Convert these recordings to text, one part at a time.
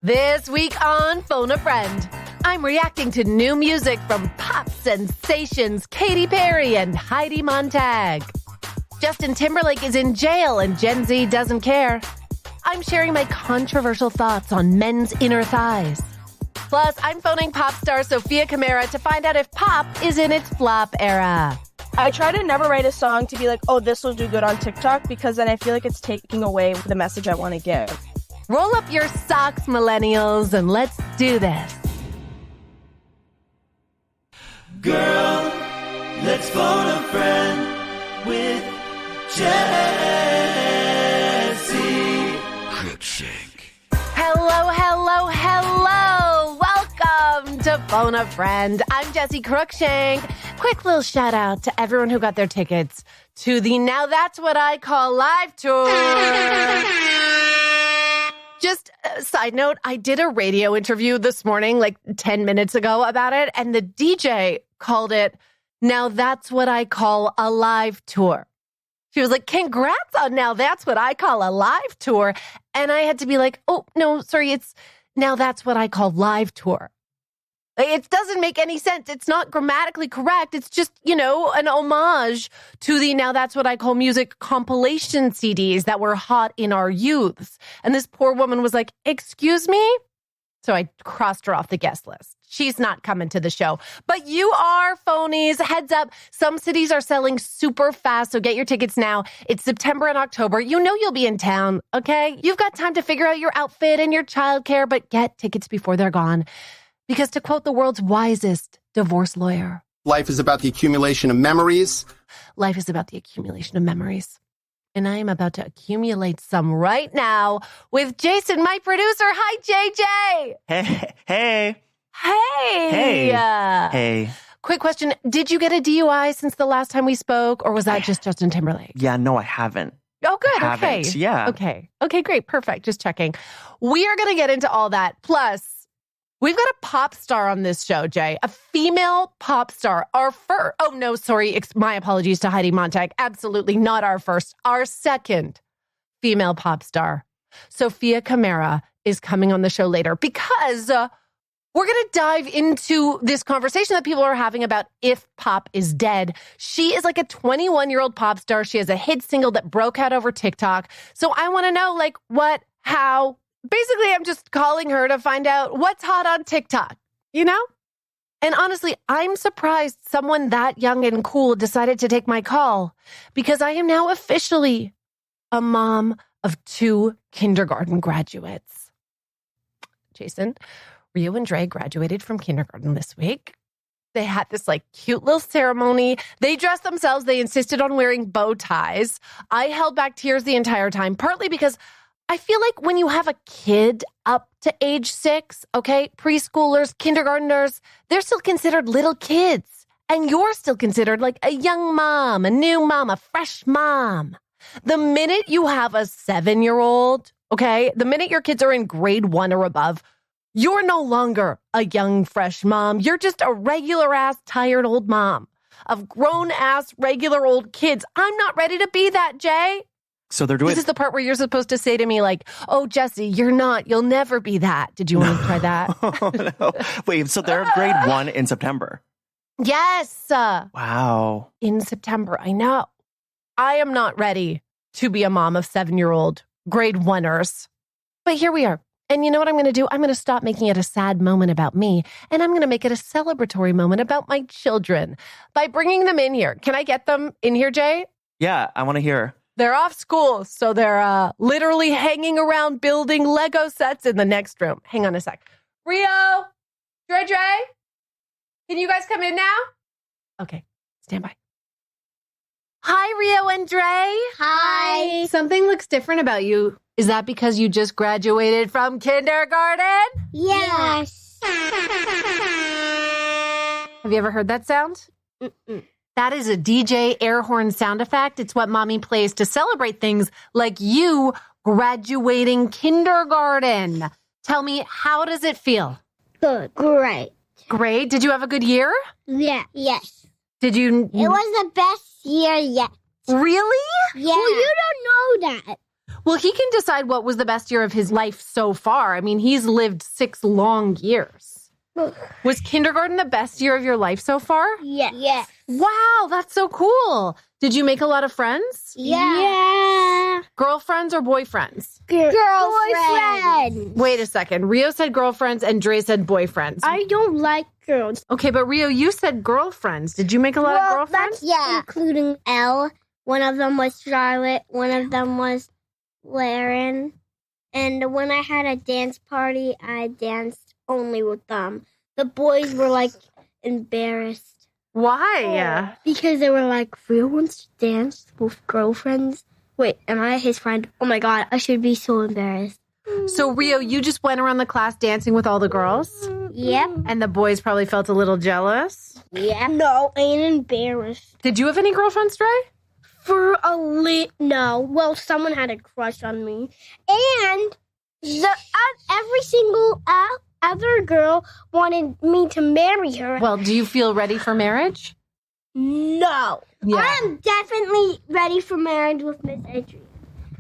This week on Phone a Friend, I'm reacting to new music from pop sensations Katy Perry and Heidi Montag. Justin Timberlake is in jail and Gen Z doesn't care. I'm sharing my controversial thoughts on men's inner thighs. Plus, I'm phoning pop star Sofia Camara to find out if pop is in its flop era. I try to never write a song to be like, oh, this will do good on TikTok, because then I feel like it's taking away the message I want to give. Roll up your socks, millennials, and let's do this. Girl, let's phone a friend with Jessi Cruikshank. Hello, hello, hello. Welcome to Phone a Friend. I'm Jessi Cruikshank. Quick little shout out to everyone who got their tickets to the Now That's What I Call Live tour. Just a side note, I did a radio interview this morning, like 10 minutes ago about it, and the DJ called it, Now That's What I Call a Live Tour. She was like, congrats on Now That's What I Call a Live Tour. And I had to be like, oh, no, sorry, it's Now That's What I Call Live Tour. It doesn't make any sense. It's not grammatically correct. It's just, an homage to the Now That's What I Call Music compilation CDs that were hot in our youths. And this poor woman was like, excuse me? So I crossed her off the guest list. She's not coming to the show. But you are, phonies. Heads up. Some cities are selling super fast, so get your tickets now. It's September and October. You know you'll be in town, okay? You've got time to figure out your outfit and your childcare, but get tickets before they're gone. Because to quote the world's wisest divorce lawyer, life is about the accumulation of memories. Life is about the accumulation of memories. And I am about to accumulate some right now with Jason, my producer. Hi, JJ. Hey. Hey. Hey. Quick question. Did you get a DUI since the last time we spoke, or was that just Justin Timberlake? Yeah, no, I haven't. Oh, good. Okay. Yeah. Okay, great. Perfect. Just checking. We are going to get into all that. Plus, we've got a pop star on this show, Jay. A female pop star. Our first. Oh, no, sorry. My apologies to Heidi Montag. Absolutely not our first. Our second female pop star. Sofia Camara is coming on the show later because we're going to dive into this conversation that people are having about if pop is dead. She is like a 21-year-old pop star. She has a hit single that broke out over TikTok. So I want to know, what, how. Basically, I'm just calling her to find out what's hot on TikTok, And honestly, I'm surprised someone that young and cool decided to take my call because I am now officially a mom of 2 kindergarten graduates. Jason, Rio and Dre graduated from kindergarten this week. They had this cute little ceremony. They dressed themselves. They insisted on wearing bow ties. I held back tears the entire time, partly because I feel like when you have a kid up to age 6, okay, preschoolers, kindergartners, they're still considered little kids. And you're still considered a young mom, a new mom, a fresh mom. The minute you have a 7-year-old, okay, the minute your kids are in grade 1 or above, you're no longer a young, fresh mom. You're just a regular-ass, tired old mom of grown-ass, regular old kids. I'm not ready to be that, Jay. So they're doing. This is the part where you're supposed to say to me oh, Jessi, you'll never be that. Did you want to try that? Oh, no. Wait, so they're grade 1 in September? Yes. Wow. In September, I know. I am not ready to be a mom of 7-year-old grade 1ers. But here we are. And you know what I'm going to do? I'm going to stop making it a sad moment about me, and I'm going to make it a celebratory moment about my children by bringing them in here. Can I get them in here, Jay? Yeah, I want to hear. They're off school, so they're literally hanging around building Lego sets in the next room. Hang on a sec. Rio, Dre, can you guys come in now? Okay, stand by. Hi, Rio and Dre. Hi. Something looks different about you. Is that because you just graduated from kindergarten? Yes. Have you ever heard that sound? Mm-mm. That is a DJ air horn sound effect. It's what mommy plays to celebrate things like you graduating kindergarten. Tell me, how does it feel? Good. Great. Great. Did you have a good year? Yeah. Yes. Did you? It was the best year yet. Really? Yeah. Well, you don't know that. Well, he can decide what was the best year of his life so far. I mean, he's lived 6 long years. Was kindergarten the best year of your life so far? Yes. Yes. Wow, that's so cool. Did you make a lot of friends? Yeah. Girlfriends or boyfriends? Girlfriend. Wait a second. Rio said girlfriends and Dre said boyfriends. I don't like girls. Okay, but Rio, you said girlfriends. Did you make a lot of girlfriends? Yeah. Including Elle. One of them was Charlotte. One of them was Laren. And when I had a dance party, I danced only with them. The boys were like embarrassed. Why? Because they were like, Rio wants to dance with girlfriends. Wait, am I his friend? Oh my God, I should be so embarrassed. So, Rio, you just went around the class dancing with all the girls? Yep. And the boys probably felt a little jealous? Yep. No, I ain't embarrassed. Did you have any girlfriends, Dre? For a no. Well, someone had a crush on me. And every single other girl wanted me to marry her. Well, do you feel ready for marriage? No. Yeah. I'm definitely ready for marriage with Miss Adrian.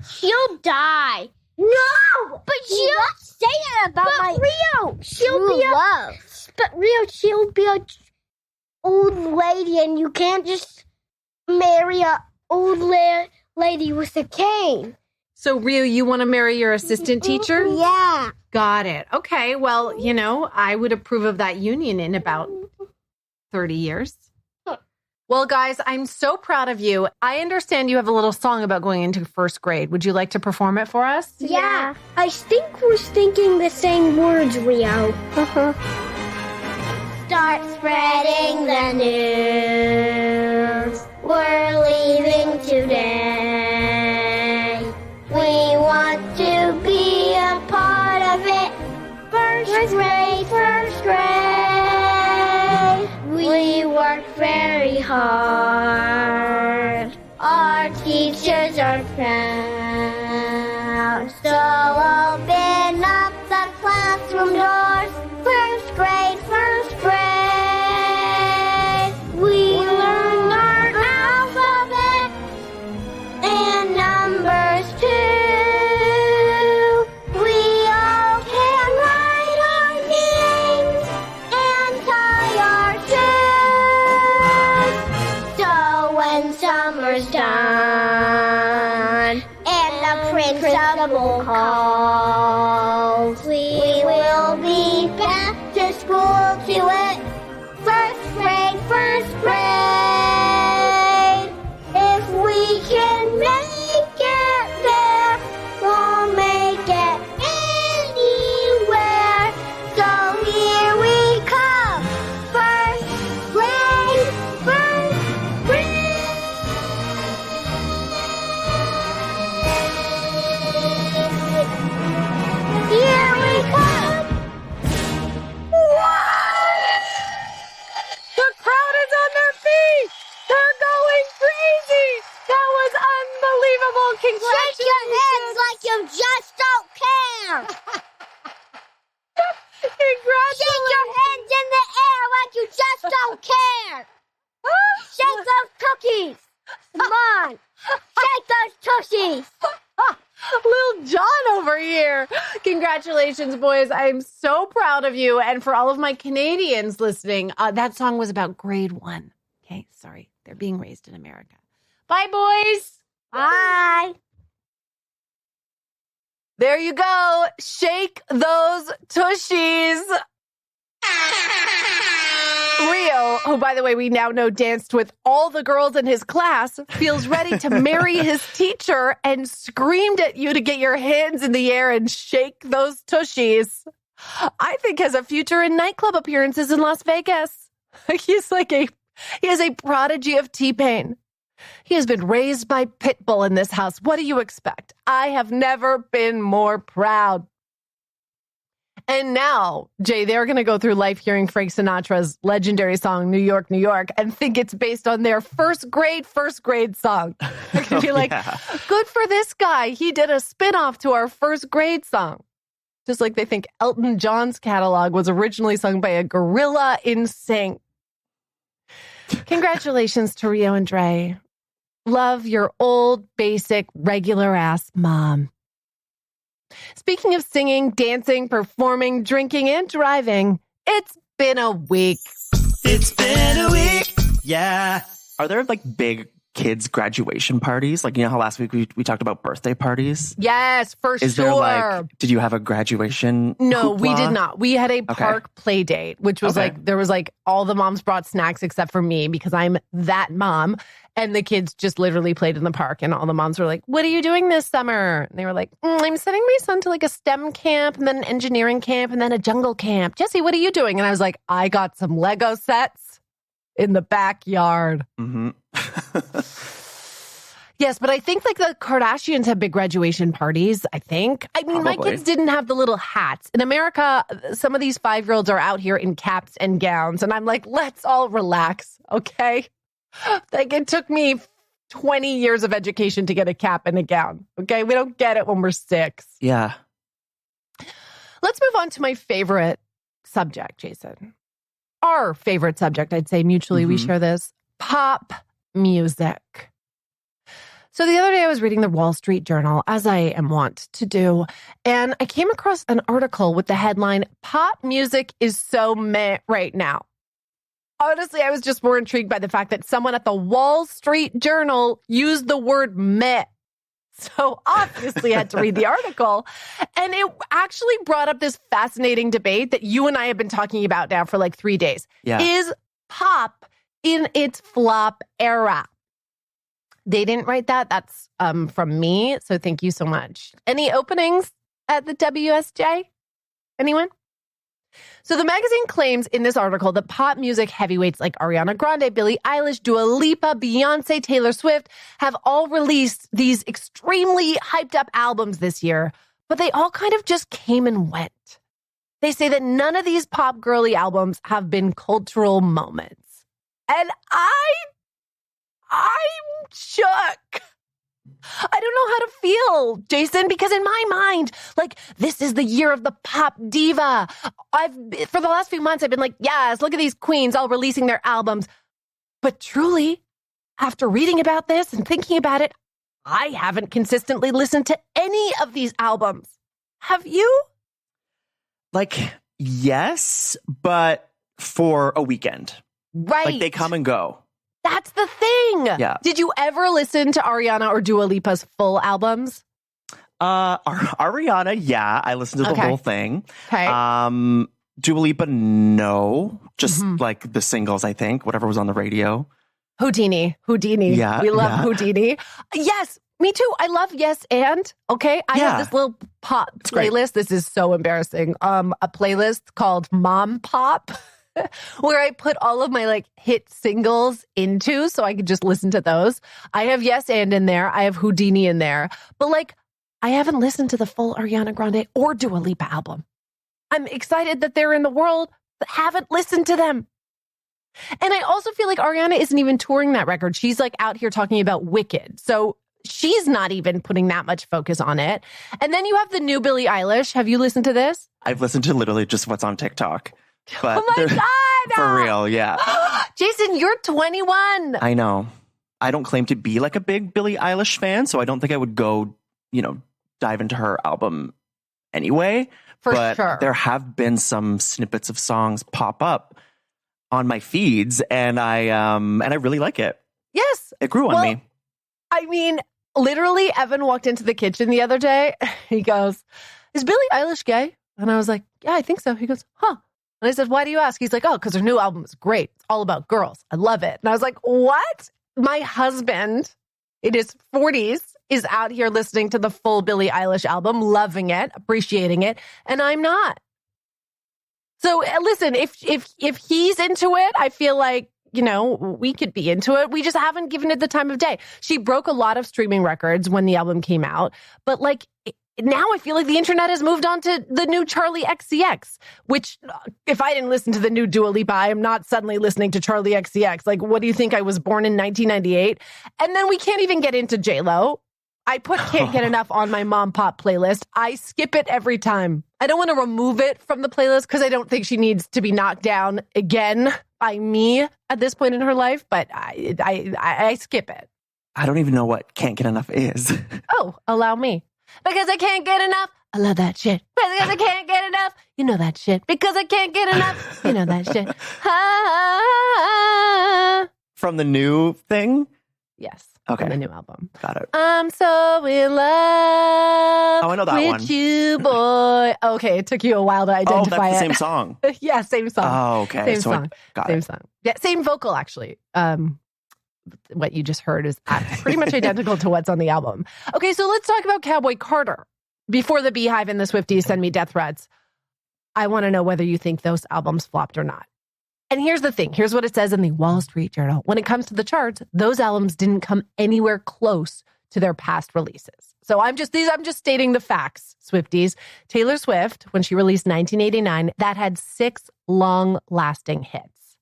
She'll die. No! But she'll say that about my Rio, she'll be love. But Rio, she'll be a Old lady, and you can't just marry a old lady with a cane. So, Rio, you want to marry your assistant teacher? Yeah. Got it. Okay. Well, I would approve of that union in about 30 years. Well, guys, I'm so proud of you. I understand you have a little song about going into first grade. Would you like to perform it for us? Yeah. I think we're thinking the same words, Rio. Start spreading the news. We're leaving today. We want to be a part of it. First grade, first grade. We work very hard. Our teachers are proud. So open up the classroom doors. First grade, first grade. We learn our alphabet and numbers too. We all can write our names and tie our shoes. So when summer's done and the principal calls, we will be back to school to it. First grade, first grade. If we can make it there, we'll make it anywhere. So here we come. First grade, first grade. Here we come. The crowd is on their feet. They're going crazy. That was unbelievable. Shake your heads like you just don't care. Congratulations. Shake your hands in the air like you just don't care. Shake those cookies. Come on. Shake those tushies. Little John over here. Congratulations, boys. I'm so proud of you. And for all of my Canadians listening, that song was about grade 1. Okay, sorry. They're being raised in America. Bye, boys. Bye. There you go. Shake those tushies. Rio, who, by the way, we now know danced with all the girls in his class, feels ready to marry his teacher and screamed at you to get your hands in the air and shake those tushies. I think has a future in nightclub appearances in Las Vegas. He is a prodigy of T-Pain. He has been raised by Pitbull in this house. What do you expect? I have never been more proud. And now, Jay, they're going to go through life hearing Frank Sinatra's legendary song, New York, New York, and think it's based on their first grade song. They're going to be like, good for this guy. He did a spinoff to our first grade song. Just like they think Elton John's catalog was originally sung by a gorilla in sync. Congratulations to Rio and Dre. Love your old, basic, regular-ass mom. Speaking of singing, dancing, performing, drinking, and driving, it's been a week. It's been a week. Yeah. Are there like big kids' graduation parties? Like, you know how last week we talked about birthday parties? Yes, for Is sure. there like, did you have a graduation? No, we hoopla? did not. We had a park play date, which was like, there was like all the moms brought snacks except for me because I'm that mom. And the kids just literally played in the park. And all the moms were like, what are you doing this summer? And they were like, I'm sending my son to like a STEM camp and then an engineering camp and then a jungle camp. Jessi, what are you doing? And I was like, I got some Lego sets in the backyard. Mm-hmm. Yes, but I think like the Kardashians have big graduation parties, I think. I mean, my kids didn't have the little hats. In America, some of these 5-year-olds are out here in caps and gowns. And I'm like, let's all relax, okay? Like it took me 20 years of education to get a cap and a gown, okay? We don't get it when we're 6. Yeah. Let's move on to my favorite subject, Jason. Our favorite subject, I'd say mutually we share this. Pop music. So the other day I was reading the Wall Street Journal, as I am wont to do, and I came across an article with the headline, Pop music is so meh right now. Honestly, I was just more intrigued by the fact that someone at the Wall Street Journal used the word meh. So obviously I had to read the article. And it actually brought up this fascinating debate that you and I have been talking about now for like 3 days. Yeah. Is pop in its flop era? They didn't write that. That's from me. So thank you so much. Any openings at the WSJ? Anyone? So the magazine claims in this article that pop music heavyweights like Ariana Grande, Billie Eilish, Dua Lipa, Beyonce, Taylor Swift have all released these extremely hyped up albums this year, but they all kind of just came and went. They say that none of these pop girly albums have been cultural moments. And I'm shook. I don't know how to feel, Jason, because in my mind, like, this is the year of the pop diva. For the last few months, I've been like, yes, look at these queens all releasing their albums. But truly, after reading about this and thinking about it, I haven't consistently listened to any of these albums. Have you? Like, yes, but for a weekend. Right. Like, they come and go. That's the thing. Yeah. Did you ever listen to Ariana or Dua Lipa's full albums? Ariana, yeah, I listened to the whole thing. Okay. Dua Lipa, no. Just like the singles, I think, whatever was on the radio. Houdini. Yeah. We love Houdini. Yes, me too. I love Yes and. Okay. I have this little pop playlist. This is so embarrassing. A playlist called Mom Pop. Where I put all of my like hit singles into so I could just listen to those. I have Yes and in there. I have Houdini in there. But like, I haven't listened to the full Ariana Grande or Dua Lipa album. I'm excited that they're in the world, but haven't listened to them. And I also feel like Ariana isn't even touring that record. She's like out here talking about Wicked. So she's not even putting that much focus on it. And then you have the new Billie Eilish. Have you listened to this? I've listened to literally just what's on TikTok. But oh my God! For real, yeah. Jason, you're 21. I know. I don't claim to be like a big Billie Eilish fan, so I don't think I would go, dive into her album anyway. For sure. There have been some snippets of songs pop up on my feeds, and I really like it. Yes. It grew on me. I mean, literally, Evan walked into the kitchen the other day. He goes, is Billie Eilish gay? And I was like, yeah, I think so. He goes, huh. And I said, why do you ask? He's like, oh, because her new album is great. It's all about girls. I love it. And I was like, what? My husband, in his 40s, is out here listening to the full Billie Eilish album, loving it, appreciating it, and I'm not. So listen, if he's into it, I feel like, we could be into it. We just haven't given it the time of day. She broke a lot of streaming records when the album came out, but like, now I feel like the internet has moved on to the new Charlie XCX, which if I didn't listen to the new Dua Lipa, I am not suddenly listening to Charlie XCX. Like, what do you think? I was born in 1998. And then we can't even get into JLo. I can't get enough on my mom pop playlist. I skip it every time. I don't want to remove it from the playlist because I don't think she needs to be knocked down again by me at this point in her life, but I skip it. I don't even know what Can't Get Enough is. Oh, allow me. Because I can't get enough I love that shit. Because I can't get enough. You know that shit. Because I can't get enough. You know that shit. From the new thing? Yes. Okay. From the new album. Got it. I'm so in love I know that with one. you, boy. Okay, it took you a while to identify Oh, that's the it. same song. Yeah, same song. Oh, okay. Same so song. Got Same it. song. Yeah, same vocal, actually. What you just heard is pretty much identical to what's on the album. Okay, so let's talk about Cowboy Carter. Before the Beehive and the Swifties send me death threats, I want to know whether you think those albums flopped or not. And here's the thing. Here's what it says in the Wall Street Journal. When it comes to the charts, those albums didn't come anywhere close to their past releases. So I'm just stating the facts, Swifties. Taylor Swift, when she released 1989, that had 6 long-lasting hits.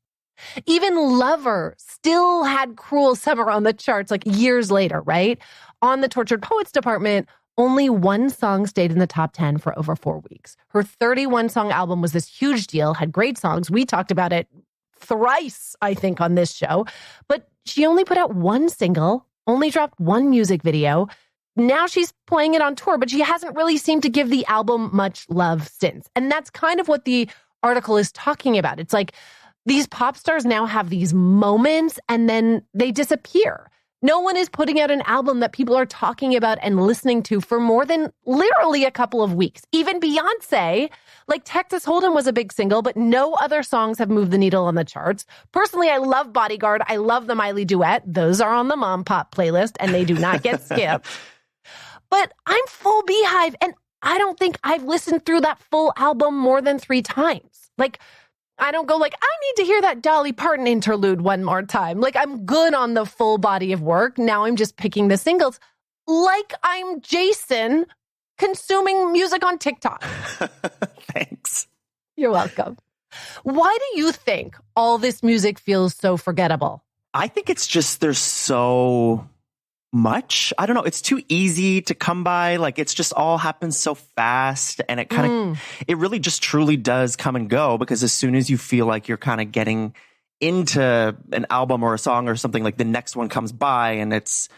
Even Lover still had Cruel Summer on the charts like years later, right? On the Tortured Poets department, only one song stayed in the top 10 for over 4 weeks. Her 31-song album was this huge deal, had great songs. We talked about it thrice, I think, on this show. But she only put out one single, only dropped one music video. Now she's playing it on tour, but she hasn't really seemed to give the album much love since. And that's kind of what the article is talking about. It's like these pop stars now have these moments and then they disappear. No one is putting out an album that people are talking about and listening to for more than literally a couple of weeks. Even Beyonce, like Texas Hold'em was a big single, but no other songs have moved the needle on the charts. Personally, I love Bodyguard. I love the Miley duet. Those are on the Mom Pop playlist and they do not get skipped. But I'm full Beehive and I don't think I've listened through that full album more than 3 times. Like, I don't go like, I need to hear that Dolly Parton interlude one more time. Like, I'm good on the full body of work. Now I'm just picking the singles like I'm Jason consuming music on TikTok. Thanks. You're welcome. Why do you think all this music feels so forgettable? I think it's just there's so much. I don't know. It's too easy to come by. Like, it's just all happens so fast. And it kind of, it really just truly does come and go, because as soon as you feel like you're kind of getting into an album or a song or something, like the next one comes by and it's,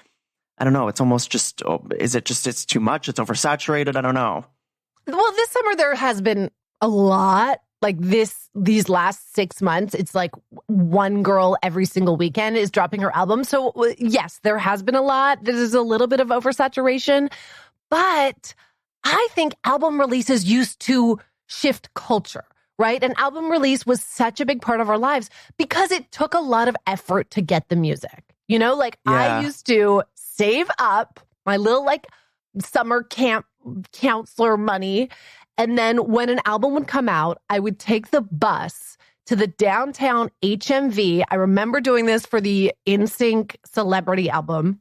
I don't know, it's almost just, is it just, it's too much? It's oversaturated? I don't know. Well, this summer there has been a lot. Like these last 6 months, it's like one girl every single weekend is dropping her album. So yes, there has been a lot. There's a little bit of oversaturation, but I think album releases used to shift culture, right? An album release was such a big part of our lives because it took a lot of effort to get the music. You know, like I used to save up my little like summer camp counselor money. And then when an album would come out, I would take the bus to the downtown HMV. I remember doing this for the NSYNC Celebrity album.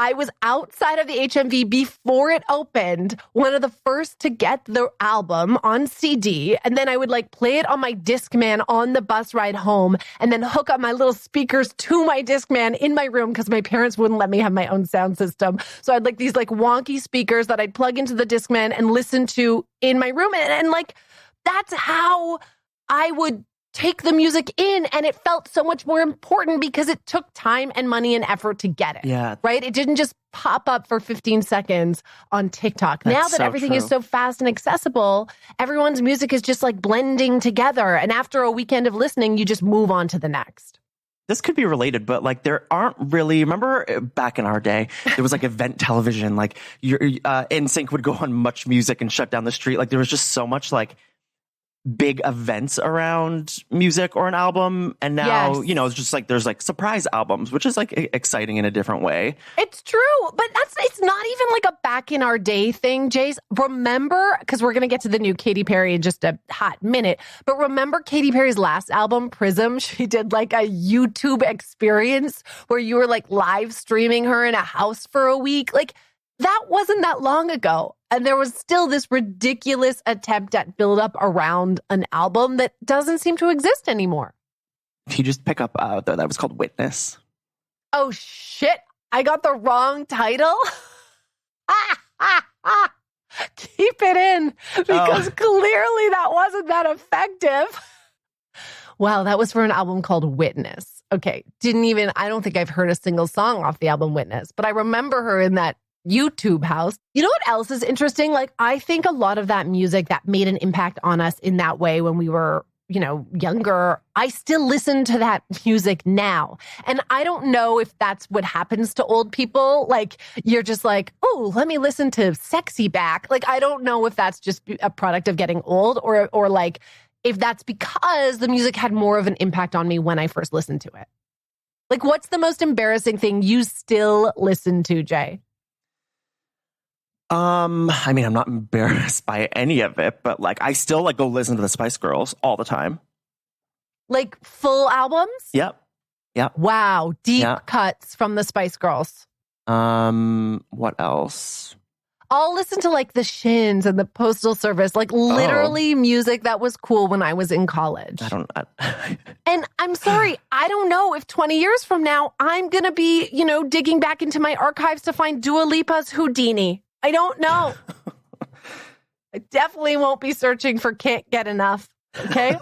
I was outside of the HMV before it opened, one of the first to get the album on CD. And then I would like play it on my Discman on the bus ride home and then hook up my little speakers to my Discman in my room because my parents wouldn't let me have my own sound system. So I'd like these like wonky speakers that I'd plug into the Discman and listen to in my room. And like, that's how I would take the music in, and it felt so much more important because it took time and money and effort to get it. Yeah. Right? It didn't just pop up for 15 seconds on TikTok. That's now that so everything true. is so fast and accessible, everyone's music is just like blending together. And after a weekend of listening, you just move on to the next. This could be related, but like there aren't really, remember back in our day, there was like event television, like your NSYNC would go on Much Music and shut down the street. Like there was just so much like big events around music or an album. And now, you know, it's just like there's like surprise albums, which is like exciting in a different way. It's true, but it's not even like a back in our day thing, Jace. Remember, because we're going to get to the new Katy Perry in just a hot minute, but remember Katy Perry's last album, Prism? She did like a YouTube experience where you were like live streaming her in a house for a week. Like that wasn't that long ago. And there was still this ridiculous attempt at build up around an album that doesn't seem to exist anymore. You just pick up, that was called Witness. Oh shit, I got the wrong title. Keep it in because clearly that wasn't that effective. Wow, that was for an album called Witness. Okay, I don't think I've heard a single song off the album Witness, but I remember her in that YouTube house. You know what else is interesting? Like, I think a lot of that music that made an impact on us in that way when we were, younger, I still listen to that music now. And I don't know if that's what happens to old people. Like, you're just like, oh, let me listen to Sexy Back. Like, I don't know if that's just a product of getting old or like, if that's because the music had more of an impact on me when I first listened to it. Like, what's the most embarrassing thing you still listen to, Jay? I'm not embarrassed by any of it, but like I still like go listen to the Spice Girls all the time. Like full albums? Yep. Wow. Deep cuts from the Spice Girls. What else? I'll listen to like the Shins and the Postal Service, like literally music that was cool when I was in college. And I'm sorry, I don't know if 20 years from now, I'm going to be, digging back into my archives to find Dua Lipa's Houdini. I don't know. I definitely won't be searching for Can't Get Enough. Okay.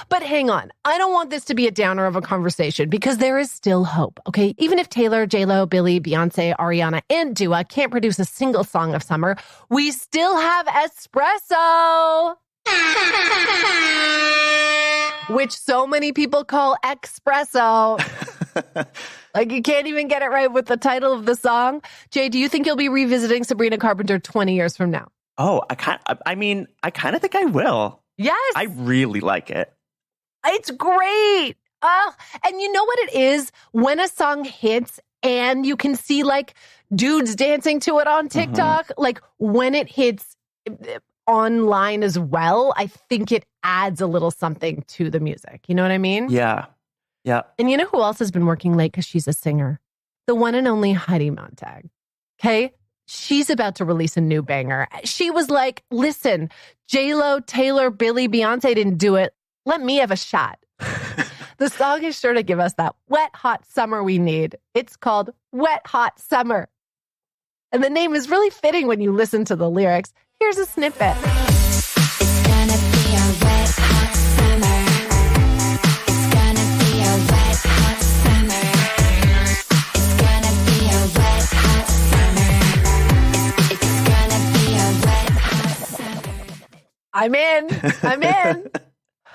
But hang on. I don't want this to be a downer of a conversation because there is still hope. Okay. Even if Taylor, JLo, Billie, Beyonce, Ariana, and Dua can't produce a single song of summer, we still have Espresso, which so many people call Espresso. Like, you can't even get it right with the title of the song. Jay, do you think you'll be revisiting Sabrina Carpenter 20 years from now? Oh, I kind of think I will. Yes. I really like it. It's great. And you know what it is? When a song hits and you can see like dudes dancing to it on TikTok, like when it hits online as well, I think it adds a little something to the music. You know what I mean? Yeah. Yeah. And you know who else has been working late because she's a singer? The one and only Heidi Montag. Okay? She's about to release a new banger. She was like, listen, JLo, Taylor, Billie, Beyonce didn't do it. Let me have a shot. The song is sure to give us that wet, hot summer we need. It's called Wet, Hot Summer. And the name is really fitting when you listen to the lyrics. Here's a snippet. It's gonna be a wet, hot summer. It's gonna be a wet, hot summer. It's gonna be a wet, hot summer. It's gonna be a wet, hot summer. I'm in.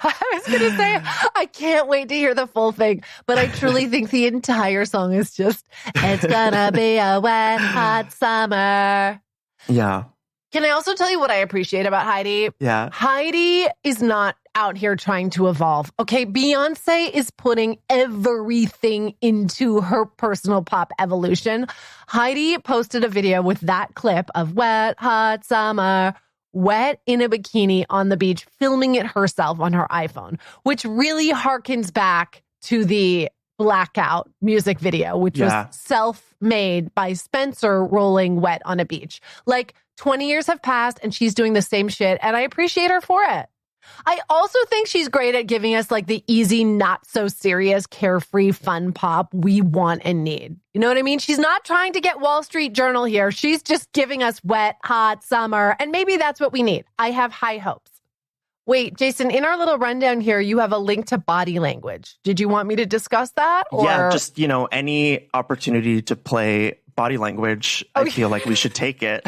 I was going to say, I can't wait to hear the full thing, but I truly think the entire song is just, it's gonna be a wet, hot summer. Yeah. Can I also tell you what I appreciate about Heidi? Yeah. Heidi is not out here trying to evolve. Okay, Beyonce is putting everything into her personal pop evolution. Heidi posted a video with that clip of Wet, Hot Summer, wet in a bikini on the beach, filming it herself on her iPhone, which really harkens back to the Blackout music video, which was self-made by Spencer rolling wet on a beach. Like 20 years have passed and she's doing the same shit, and I appreciate her for it. I also think she's great at giving us like the easy, not so serious, carefree, fun pop we want and need. You know what I mean? She's not trying to get Wall Street Journal here. She's just giving us wet, hot summer. And maybe that's what we need. I have high hopes. Wait, Jason, in our little rundown here, you have a link to body language. Did you want me to discuss that? Or? Yeah, just, any opportunity to play body language, I feel like we should take it.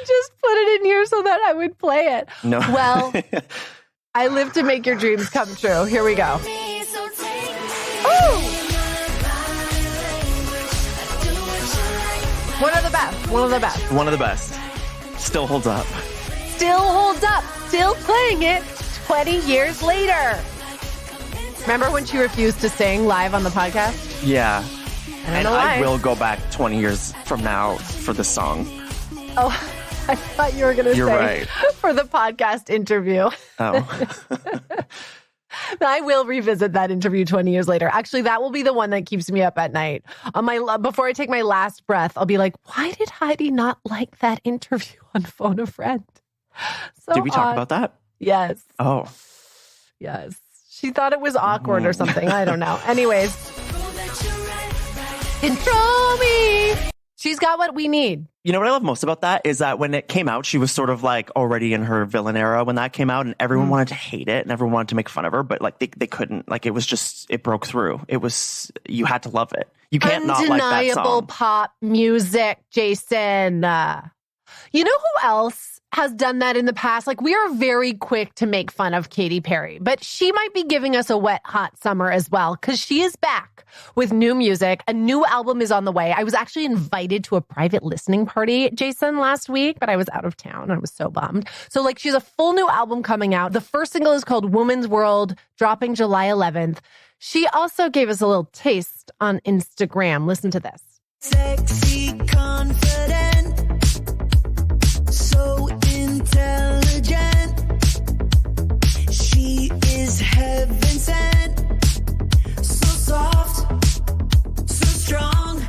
Just put it in here so that I would play it. No. Well, I live to make your dreams come true. Here we go. Ooh. One of the best. One of the best. One of the best. Still holds up. Still holds up. Still playing it 20 years later. Remember when she refused to sing live on the podcast? Yeah. And I will go back 20 years from now for the song. Oh, I thought you were going to say right. For the podcast interview. Oh. I will revisit that interview 20 years later. Actually, that will be the one that keeps me up at night. Before I take my last breath, I'll be like, why did Heidi not like that interview on Phone a Friend? So did we talk about that? Yes. Oh. Yes. She thought it was awkward or something. I don't know. Anyways. Control me. She's got what we need. You know what I love most about that is that when it came out, she was sort of like already in her villain era when that came out, and everyone wanted to hate it and everyone wanted to make fun of her, but like they couldn't. Like it broke through. You had to love it. You can't not like that Undeniable song. pop music, Jason. You know who else has done that in the past? Like, we are very quick to make fun of Katy Perry, but she might be giving us a wet, hot summer as well, because she is back with new music. A new album is on the way. I was actually invited to a private listening party, Jason, last week, but I was out of town. I was so bummed. So, like, she has a full new album coming out. The first single is called Woman's World, dropping July 11th. She also gave us a little taste on Instagram. Listen to this. Sexy, confident, so intelligent. She is heaven sent, so soft, so strong.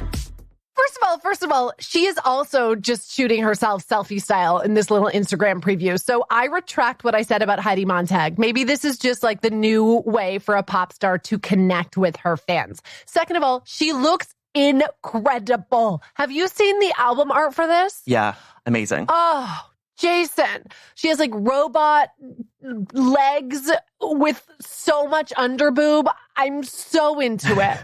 First of all, she is also just shooting herself selfie style in this little Instagram preview. So I retract what I said about Heidi Montag. Maybe this is just like the new way for a pop star to connect with her fans. Second of all, she looks incredible. Have you seen the album art for this? Yeah, amazing. Oh, Jason. She has like robot legs with so much underboob. I'm so into it.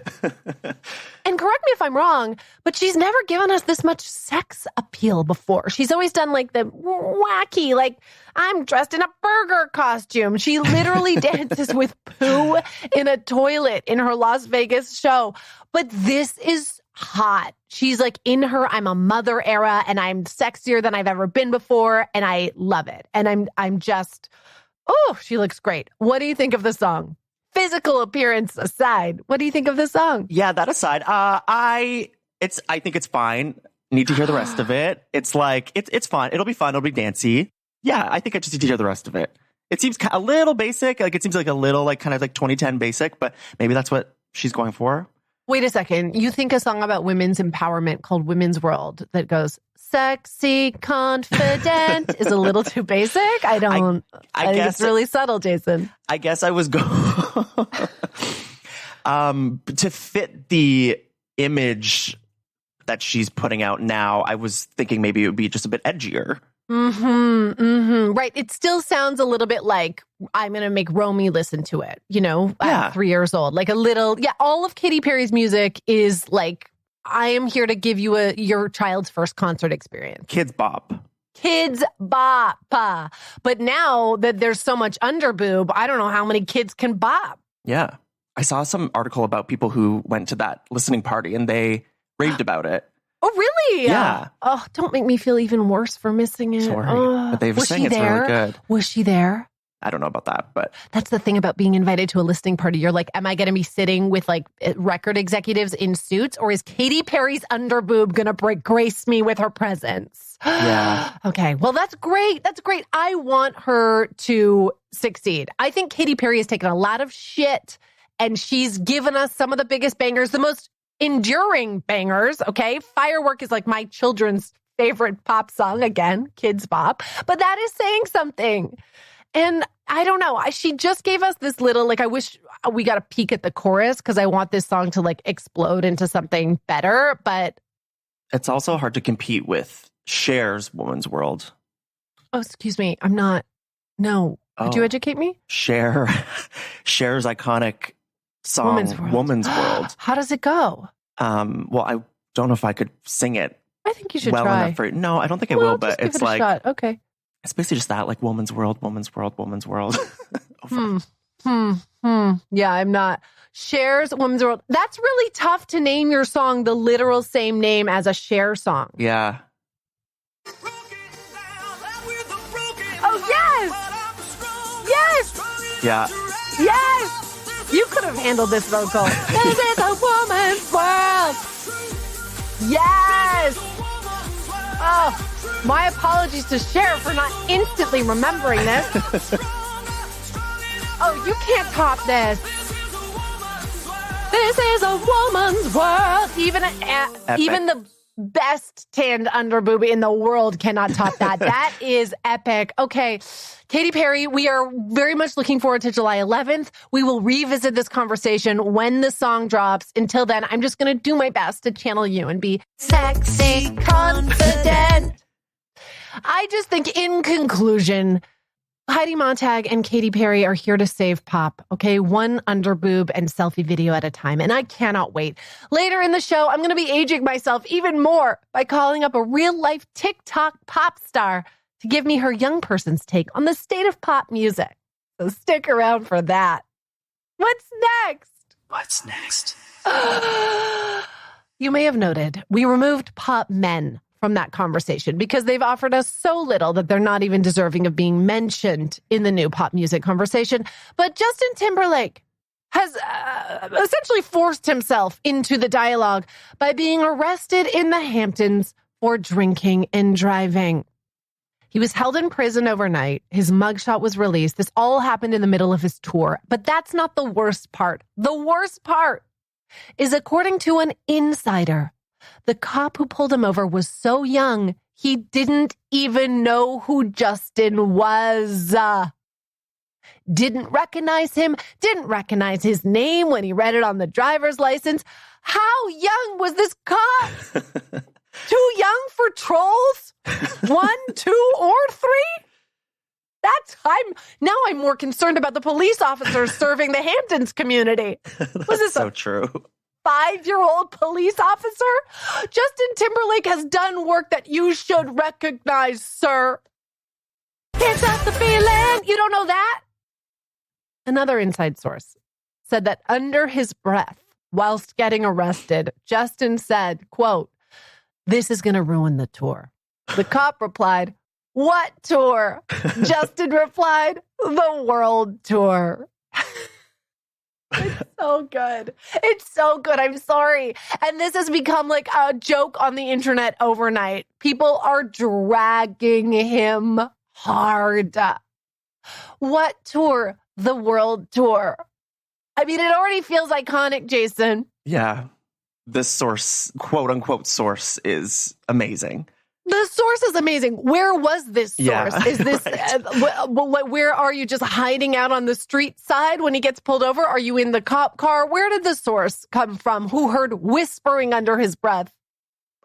And correct me if I'm wrong, but she's never given us this much sex appeal before. She's always done like the wacky, like, I'm dressed in a burger costume. She literally dances with poo in a toilet in her Las Vegas show. But this is hot. She's like in her I'm a mother era, and I'm sexier than I've ever been before, and I love it. And I'm just, oh, she looks great. What do you think of the song? Physical appearance aside, what do you think of the song? Yeah, that aside, I think it's fine. Need to hear the rest of it. It's like it's fun. It'll be fun. It'll be dancey. Yeah, I think I just need to hear the rest of it. It seems a little basic. Like, it seems like a little like kind of like 2010 basic, but maybe that's what she's going for. Wait a second. You think a song about women's empowerment called Women's World that goes sexy, confident is a little too basic? I think it's really subtle, Jason. I guess I was going to fit the image that she's putting out now. I was thinking maybe it would be just a bit edgier. Right. It still sounds a little bit like I'm going to make Romy listen to it, at 3 years old. Like a little, all of Katy Perry's music is like, I am here to give you your child's first concert experience. Kids bop. But now that there's so much underboob, I don't know how many kids can bop. Yeah. I saw some article about people who went to that listening party and they raved about it. Oh, really? Yeah. Oh, don't make me feel even worse for missing it. Sorry. Oh. But they were saying it's really good. Was she there? I don't know about that, but that's the thing about being invited to a listening party. You're like, am I going to be sitting with like record executives in suits, or is Katy Perry's underboob going to grace me with her presence? Yeah. Okay. Well, that's great. That's great. I want her to succeed. I think Katy Perry has taken a lot of shit and she's given us some of the biggest bangers, the most enduring bangers. Okay. Firework is like my children's favorite pop song. Again, kids pop, but that is saying something. And I don't know. She just gave us this little, like, I wish we got a peek at the chorus because I want this song to like explode into something better. But it's also hard to compete with Cher's Woman's World. Oh, excuse me. I'm not. No. Could you educate me? Cher's iconic song, Woman's World. How does it go? Well, I don't know if I could sing it. I think you should well try. Enough for it. No, I don't think I will, but it's like, shot. Okay. It's basically just that, like Woman's World, Woman's World, Woman's World. Yeah, I'm not. Cher's Woman's World. That's really tough to name your song the literal same name as a Cher song. Yeah. Oh, yes! Yes! Yeah. Yes! You could have handled this vocal. This is a woman's world. Yes! Oh, my apologies to Cher for not instantly remembering this. Oh, you can't top this. This is a woman's world. Even the best tanned underboob in the world cannot top that. That is epic. Okay, Katy Perry, we are very much looking forward to July 11th. We will revisit this conversation when the song drops. Until then, I'm just going to do my best to channel you and be sexy, confident. I just think, in conclusion, Heidi Montag and Katy Perry are here to save pop, okay? One underboob and selfie video at a time, and I cannot wait. Later in the show, I'm going to be aging myself even more by calling up a real-life TikTok pop star to give me her young person's take on the state of pop music. So stick around for that. What's next? What's next? You may have noted we removed pop men from that conversation because they've offered us so little that they're not even deserving of being mentioned in the new pop music conversation. But Justin Timberlake has essentially forced himself into the dialogue by being arrested in the Hamptons for drinking and driving. He was held in prison overnight. His mugshot was released. This all happened in the middle of his tour. But that's not the worst part. The worst part is, according to an insider, the cop who pulled him over was so young, he didn't even know who Justin was. Didn't recognize him, didn't recognize his name when he read it on the driver's license. How young was this cop? Too young for trolls? 1, 2, or 3? I'm more concerned about the police officers serving the Hamptons community. Was this so true? 5-year-old police officer? Justin Timberlake has done work that you should recognize, sir. Can't stop the feeling. You don't know that? Another inside source said that under his breath, whilst getting arrested, Justin said, quote, "This is going to ruin the tour." The cop replied, "What tour?" Justin replied, "The world tour." It's so good. It's so good. I'm sorry. And this has become like a joke on the internet overnight. People are dragging him hard. What tour? The world tour. I mean, it already feels iconic, Jason. Yeah. This source, quote unquote source, is amazing. The source is amazing. Where was this source? Yeah, Is this, right. Where are you, just hiding out on the street side when he gets pulled over? Are you in the cop car? Where did the source come from? Who heard whispering under his breath?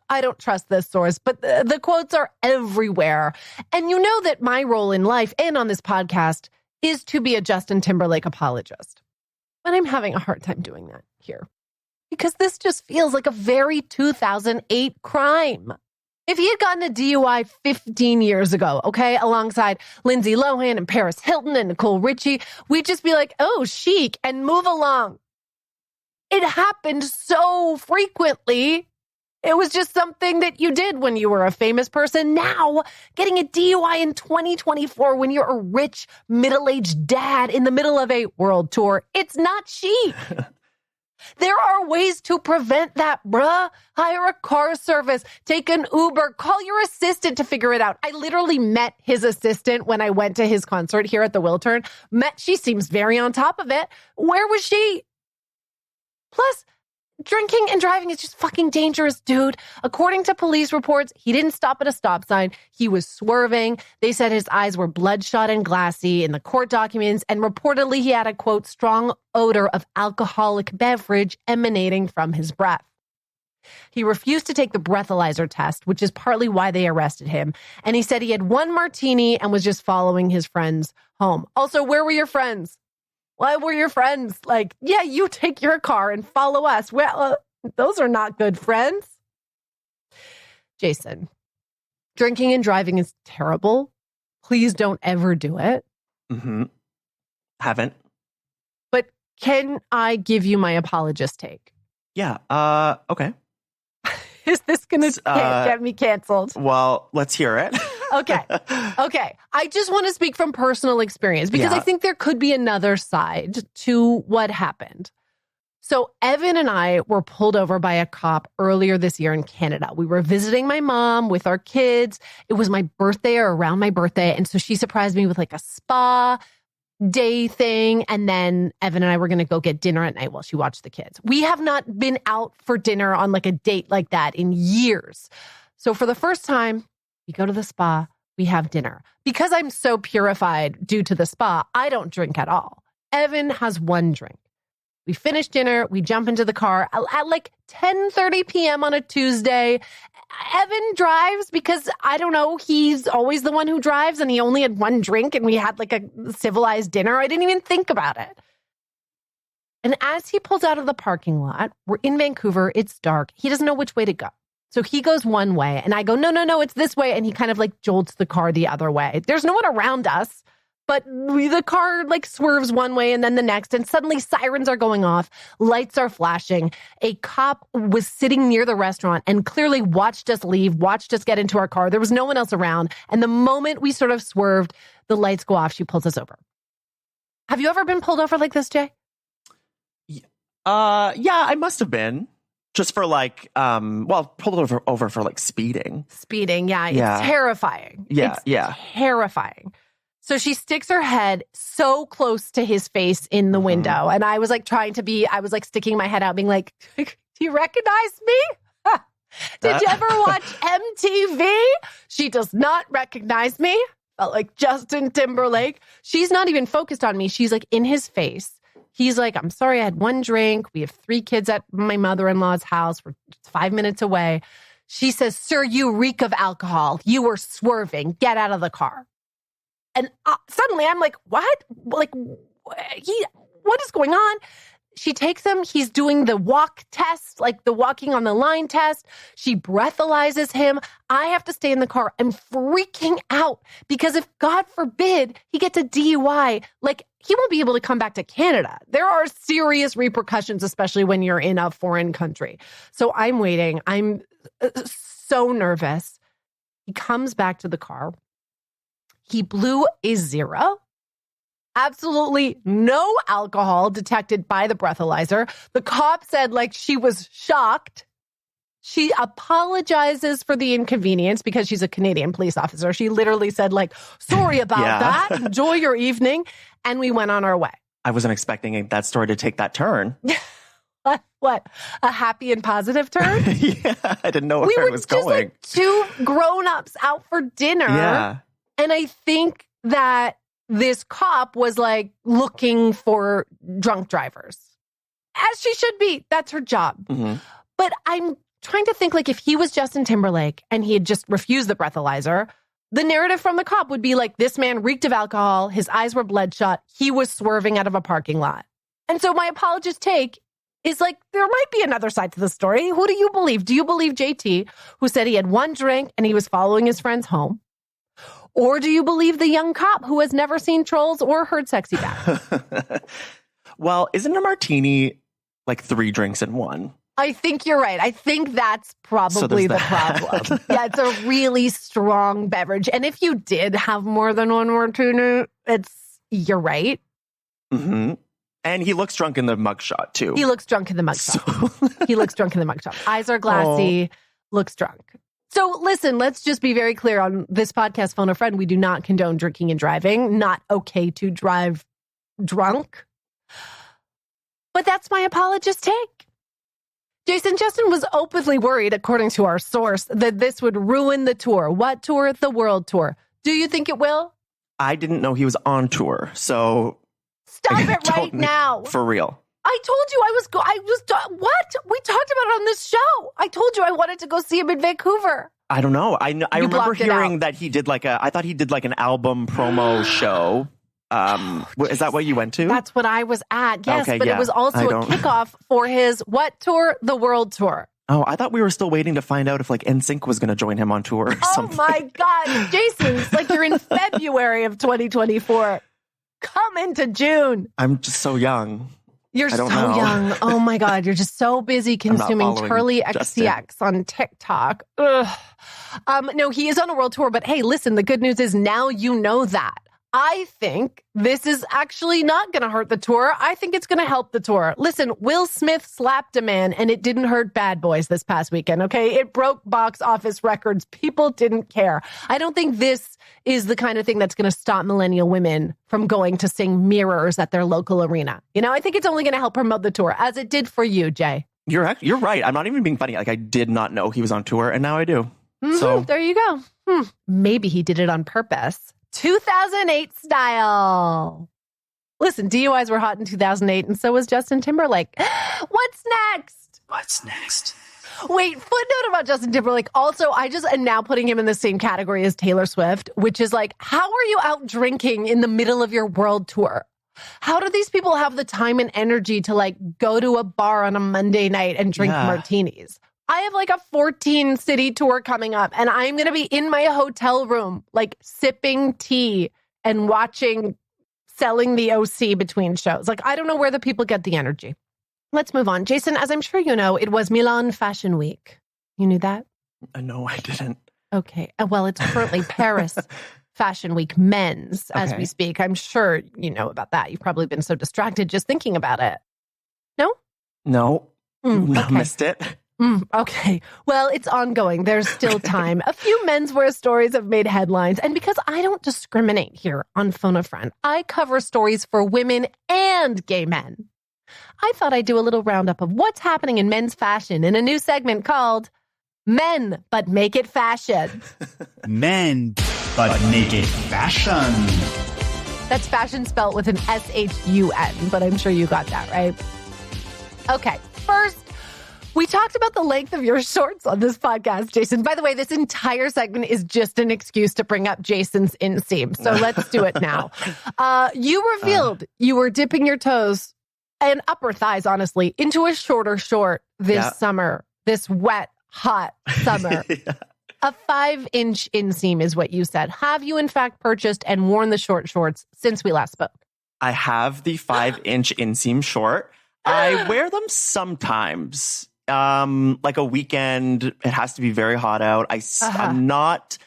I don't trust this source, but the quotes are everywhere. And you know that my role in life and on this podcast is to be a Justin Timberlake apologist. But I'm having a hard time doing that here because this just feels like a very 2008 crime. If he had gotten a DUI 15 years ago, okay, alongside Lindsay Lohan and Paris Hilton and Nicole Richie, we'd just be like, oh, chic, and move along. It happened so frequently. It was just something that you did when you were a famous person. Now, getting a DUI in 2024 when you're a rich, middle-aged dad in the middle of a world tour, it's not chic. There are ways to prevent that, bruh. Hire a car service, take an Uber, call your assistant to figure it out. I literally met his assistant when I went to his concert here at the Wiltern. She seems very on top of it. Where was she? Plus, drinking and driving is just fucking dangerous, dude. According to police reports, he didn't stop at a stop sign. He was swerving. They said his eyes were bloodshot and glassy in the court documents, and reportedly he had a, quote, strong odor of alcoholic beverage emanating from his breath. He refused to take the breathalyzer test, which is partly why they arrested him. And he said he had one martini and was just following his friends home. Also, where were your friends? Why were your friends? Like, yeah, you take your car and follow us. Well, those are not good friends. Jason, drinking and driving is terrible. Please don't ever do it. Mm-hmm. Haven't. But can I give you my apologist take? Yeah. Okay. Is this going to get me canceled? Well, let's hear it. Okay. I just want to speak from personal experience because I think there could be another side to what happened. So Evan and I were pulled over by a cop earlier this year in Canada. We were visiting my mom with our kids. It was my birthday or around my birthday. And so she surprised me with like a spa day thing. And then Evan and I were going to go get dinner at night while she watched the kids. We have not been out for dinner on like a date like that in years. So for the first time, we go to the spa, we have dinner. Because I'm so purified due to the spa, I don't drink at all. Evan has one drink. We finish dinner, we jump into the car at like 10:30 p.m. on a Tuesday. Evan drives because, I don't know, he's always the one who drives and he only had one drink and we had like a civilized dinner. I didn't even think about it. And as he pulls out of the parking lot, we're in Vancouver, it's dark. He doesn't know which way to go. So he goes one way and I go, no, it's this way. And he kind of like jolts the car the other way. There's no one around us, but the car like swerves one way and then the next. And suddenly sirens are going off. Lights are flashing. A cop was sitting near the restaurant and clearly watched us leave, watched us get into our car. There was no one else around. And the moment we sort of swerved, the lights go off. She pulls us over. Have you ever been pulled over like this, Jay? Yeah, I must have been. Just for like, pulled over for like speeding. Speeding, yeah. Yeah. It's terrifying. Yeah. Terrifying. So she sticks her head so close to his face in the window. And I was like I was like sticking my head out being like, do you recognize me? Did you ever watch MTV? She does not recognize me. Felt like Justin Timberlake. She's not even focused on me. She's like in his face. He's like, I'm sorry, I had one drink. We have 3 kids at my mother-in-law's house. We're 5 minutes away. She says, sir, you reek of alcohol. You were swerving. Get out of the car. And suddenly I'm like, what? Like, what is going on? She takes him. He's doing the walk test, like the walking on the line test. She breathalyzes him. I have to stay in the car. I'm freaking out because if, God forbid, he gets a DUI, like he won't be able to come back to Canada. There are serious repercussions, especially when you're in a foreign country. So I'm waiting. I'm so nervous. He comes back to the car. He blew a 0. Absolutely no alcohol detected by the breathalyzer. The cop said like she was shocked. She apologizes for the inconvenience because she's a Canadian police officer. She literally said like, sorry about that. Enjoy your evening. And we went on our way. I wasn't expecting that story to take that turn. What? A happy and positive turn? Yeah, I didn't know where it was going. Like 2 grown-ups out for dinner. Yeah. And I think that this cop was like looking for drunk drivers. As she should be. That's her job. Mm-hmm. But I'm trying to think like if he was Justin Timberlake and he had just refused the breathalyzer, the narrative from the cop would be like, this man reeked of alcohol. His eyes were bloodshot. He was swerving out of a parking lot. And so my apologist take is like, there might be another side to the story. Who do you believe? Do you believe JT, who said he had one drink and he was following his friends home? Or do you believe the young cop who has never seen Trolls or heard Sexy Back? Well, isn't a martini like 3 drinks in one? I think you're right. I think that's probably the problem. Yeah, it's a really strong beverage. And if you did have more than one martini, you're right. Mm-hmm. And he looks drunk in the mugshot, too. He looks drunk in the mugshot. He looks drunk in the mugshot. Eyes are glassy, looks drunk. So listen, let's just be very clear on this podcast, Phone a Friend. We do not condone drinking and driving. Not okay to drive drunk. But that's my apologist take. Jason, Justin was openly worried, according to our source, that this would ruin the tour. What tour? The world tour. Do you think it will? I didn't know he was on tour, so... Stop it right now. For real. I told you what? We talked about it on this show. I told you I wanted to go see him in Vancouver. I don't know. I remember hearing that he did I thought he did like an album promo show. Is that what you went to? That's what I was at. Yes, okay, but it was also a kickoff for his what tour? The World Tour. Oh, I thought we were still waiting to find out if like NSYNC was going to join him on tour or something. Oh my God, Jason, it's like you're in February of 2024. Come into June. I'm just so young. You're so young. Oh my God. You're just so busy consuming Charlie XCX on TikTok. Ugh. No, he is on a world tour, but hey, listen, the good news is now you know that. I think this is actually not going to hurt the tour. I think it's going to help the tour. Listen, Will Smith slapped a man and it didn't hurt Bad Boys this past weekend, okay? It broke box office records. People didn't care. I don't think this is the kind of thing that's going to stop millennial women from going to sing Mirrors at their local arena. You know, I think it's only going to help promote the tour, as it did for you, Jay. You're right. I'm not even being funny. Like, I did not know he was on tour, and now I do. Mm-hmm. So there you go. Maybe he did it on purpose. 2008 style. Listen, DUIs were hot in 2008, and so was Justin Timberlake. What's next? What's next? Wait, footnote about Justin Timberlake. Also, I just am now putting him in the same category as Taylor Swift, which is like, how are you out drinking in the middle of your world tour? How do these people have the time and energy to like go to a bar on a Monday night and drink martinis? I have like a 14 city tour coming up, and I'm going to be in my hotel room, like sipping tea and watching Selling the OC between shows. Like, I don't know where the people get the energy. Let's move on. Jason, as I'm sure you know, it was Milan Fashion Week. You knew that? No, I didn't. Okay. Well, it's currently Paris Fashion Week men's as we speak. I'm sure you know about that. You've probably been so distracted just thinking about it. No? No. Missed it. Okay. Well, it's ongoing. There's still time. A few menswear stories have made headlines. And because I don't discriminate here on Phone a Friend, I cover stories for women and gay men. I thought I'd do a little roundup of what's happening in men's fashion in a new segment called Men, But Make It Fashion. Men, but make it fashion. That's fashion spelled with an S-H-U-N, but I'm sure you got that, right? Okay, first, we talked about the length of your shorts on this podcast, Jason. By the way, this entire segment is just an excuse to bring up Jason's inseam. So let's do it now. You revealed you were dipping your toes and upper thighs, honestly, into a shorter short this summer, this wet, hot summer. A 5-inch inseam is what you said. Have you, in fact, purchased and worn the short shorts since we last spoke? I have the 5-inch inseam short. I wear them sometimes. Like a weekend, it has to be very hot out. I'm not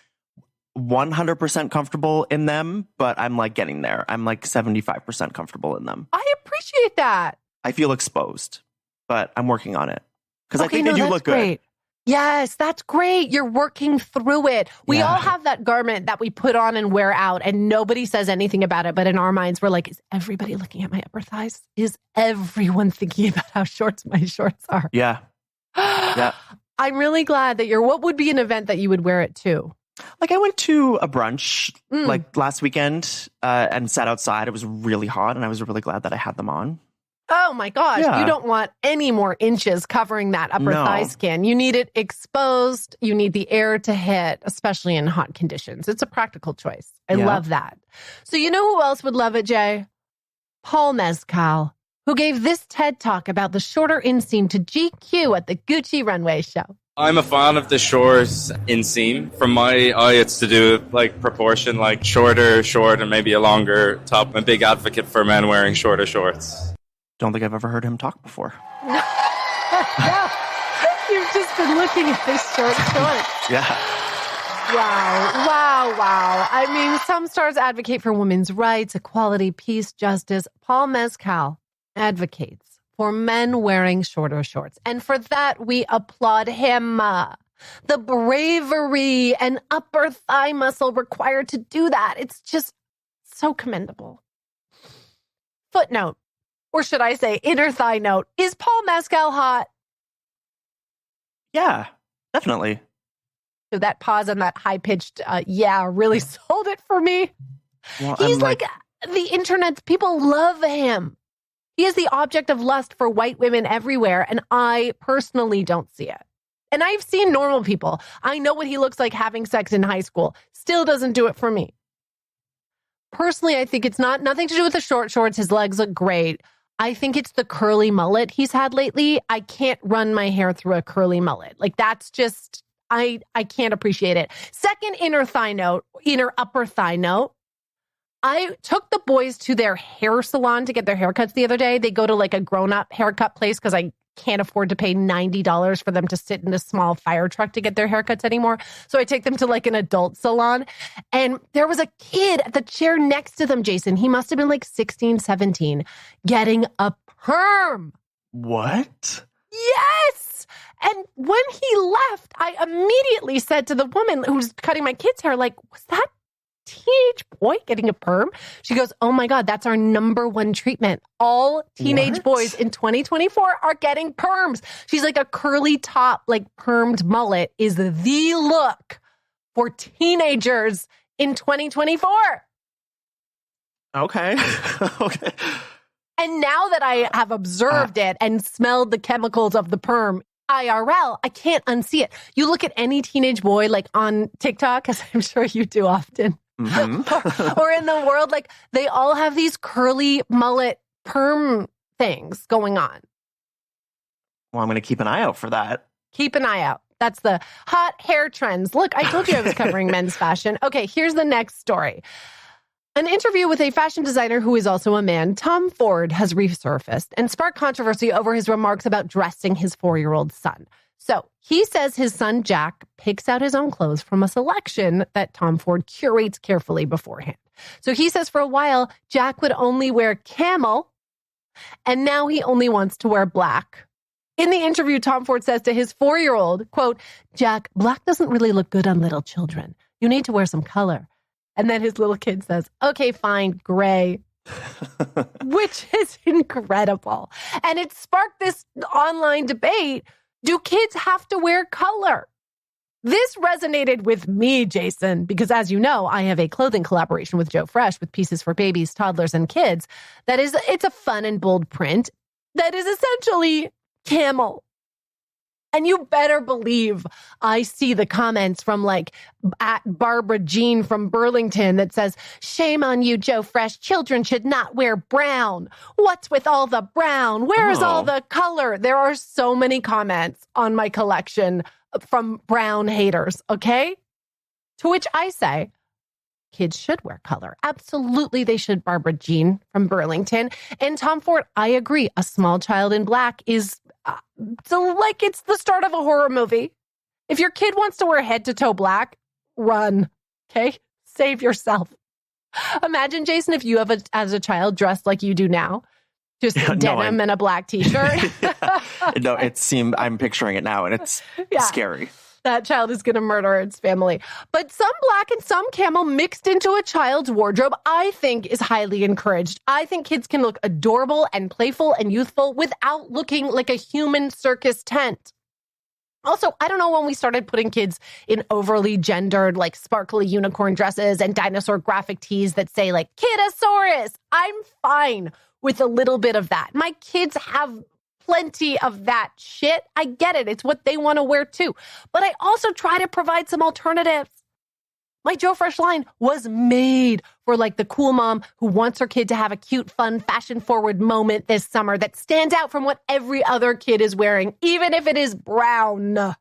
100% comfortable in them, but I'm like getting there. I'm like 75% comfortable in them. I appreciate that. I feel exposed, but I'm working on it because I think they do look great. good. Yes, that's great. You're working through it. We all have that garment that we put on and wear out, and nobody says anything about it. But in our minds, we're like, is everybody looking at my upper thighs? Is everyone thinking about how short my shorts are? Yeah. Yeah. I'm really glad that what would be an event that you would wear it to? Like I went to a brunch like last weekend and sat outside. It was really hot, and I was really glad that I had them on. Oh my gosh, you don't want any more inches covering that upper thigh skin. You need it exposed. You need the air to hit, especially in hot conditions. It's a practical choice. I love that. So you know who else would love it, Jay? Paul Mescal, who gave this TED Talk about the shorter inseam to GQ at the Gucci runway show. I'm a fan of the short inseam. From my eye, it's to do with like proportion, like short, and maybe a longer top. I'm a big advocate for men wearing shorter shorts. Don't think I've ever heard him talk before. No, you've just been looking at his short shorts. Yeah. Wow. I mean, some stars advocate for women's rights, equality, peace, justice. Paul Mescal advocates for men wearing shorter shorts. And for that, we applaud him. The bravery and upper thigh muscle required to do that. It's just so commendable. Footnote. Or should I say, inner thigh note, is Paul Mescal hot? Yeah, definitely. So that pause and that high-pitched, really sold it for me. Well, He's like the internet, people love him. He is the object of lust for white women everywhere, and I personally don't see it. And I've seen normal people. I know what he looks like having sex in high school. Still doesn't do it for me. Personally, I think it's nothing to do with the short shorts. His legs look great. I think it's the curly mullet he's had lately. I can't run my hair through a curly mullet. Like that's just, I can't appreciate it. Second inner upper thigh note. I took the boys to their hair salon to get their haircuts the other day. They go to like a grown-up haircut place because I can't afford to pay $90 for them to sit in a small fire truck to get their haircuts anymore. So I take them to like an adult salon. And there was a kid at the chair next to them, Jason. He must have been like 16, 17, getting a perm. What? Yes. And when he left, I immediately said to the woman who's cutting my kid's hair, like, was that teenage boy getting a perm? She goes, oh my God, that's our number one treatment. All teenage boys in 2024 are getting perms. She's like, a curly top, like permed mullet is the look for teenagers in 2024. Okay. Okay. And now that I have observed it and smelled the chemicals of the perm, IRL, I can't unsee it. You look at any teenage boy like on TikTok, as I'm sure you do often, or in the world, like they all have these curly mullet perm things going on. Well, I'm going to keep an eye out for that. Keep an eye out. That's the hot hair trends. Look, I told you I was covering men's fashion. Okay, here's the next story. An interview with a fashion designer who is also a man, Tom Ford, has resurfaced and sparked controversy over his remarks about dressing his 4-year-old son. So he says his son, Jack, picks out his own clothes from a selection that Tom Ford curates carefully beforehand. So he says for a while, Jack would only wear camel, and now he only wants to wear black. In the interview, Tom Ford says to his 4-year-old, quote, Jack, black doesn't really look good on little children. You need to wear some color. And then his little kid says, okay, fine, gray, which is incredible. And it sparked this online debate. Do kids have to wear color? This resonated with me, Jason, because as you know, I have a clothing collaboration with Joe Fresh with pieces for babies, toddlers, and kids. It's a fun and bold print that is essentially camel. And you better believe I see the comments from like at Barbara Jean from Burlington that says, shame on you, Joe Fresh. Children should not wear brown. What's with all the brown? Where is all the color? There are so many comments on my collection from brown haters, okay? To which I say, kids should wear color. Absolutely, they should, Barbara Jean from Burlington. And Tom Ford, I agree. A small child in black is it's the start of a horror movie. If your kid wants to wear head to toe black, run, okay? Save yourself. Imagine, Jason, if you as a child dressed like you do now, just denim and a black t-shirt. No, I'm picturing it now and it's scary. That child is going to murder its family. But some black and some camel mixed into a child's wardrobe, I think, is highly encouraged. I think kids can look adorable and playful and youthful without looking like a human circus tent. Also, I don't know when we started putting kids in overly gendered, like sparkly unicorn dresses and dinosaur graphic tees that say like Kidosaurus. I'm fine with a little bit of that. My kids have plenty of that shit. I get it. It's what they want to wear too. But I also try to provide some alternatives. My Joe Fresh line was made for like the cool mom who wants her kid to have a cute, fun, fashion-forward moment this summer that stands out from what every other kid is wearing, even if it is brown.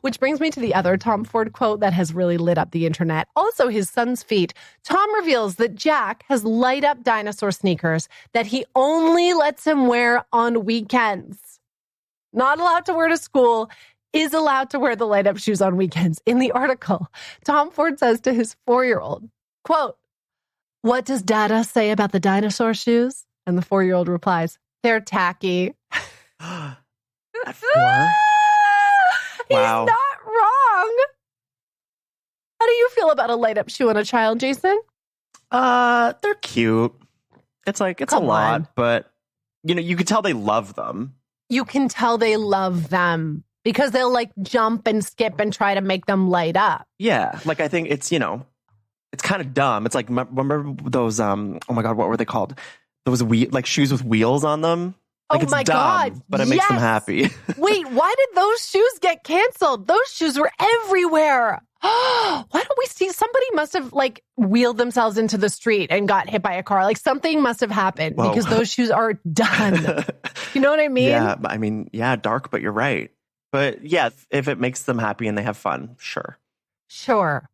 Which brings me to the other Tom Ford quote that has really lit up the internet. Also his son's feet. Tom reveals that Jack has light up dinosaur sneakers that he only lets him wear on weekends. Not allowed to wear to school, is allowed to wear the light up shoes on weekends. In the article, Tom Ford says to his 4-year-old, quote, what does Dada say about the dinosaur shoes? And the 4-year-old replies, they're tacky. At 4? Wow. He's not wrong. How do you feel about a light up shoe on a child, Jason? They're cute. It's a lot, but you can tell they love them. You can tell they love them because they'll like jump and skip and try to make them light up. Yeah. Like I think it's, it's kind of dumb. It's like, remember those, oh my God, what were they called? Those shoes with wheels on them? Like it's dumb, God. But it makes them happy. Wait, why did those shoes get canceled? Those shoes were everywhere. Why don't we see? Somebody must have wheeled themselves into the street and got hit by a car. Like something must have happened because those shoes are done. You know what I mean? Yeah, I mean, dark, but you're right. But yeah, if it makes them happy and they have fun, sure. Sure.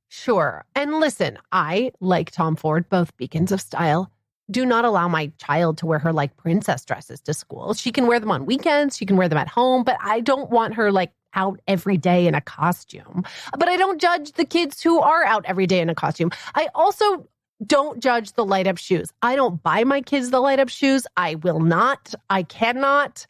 And listen, I, like Tom Ford, both beacons of style, do not allow my child to wear her princess dresses to school. She can wear them on weekends. She can wear them at home, but I don't want her out every day in a costume. But I don't judge the kids who are out every day in a costume. I also don't judge the light up shoes. I don't buy my kids the light up shoes. I will not. I cannot.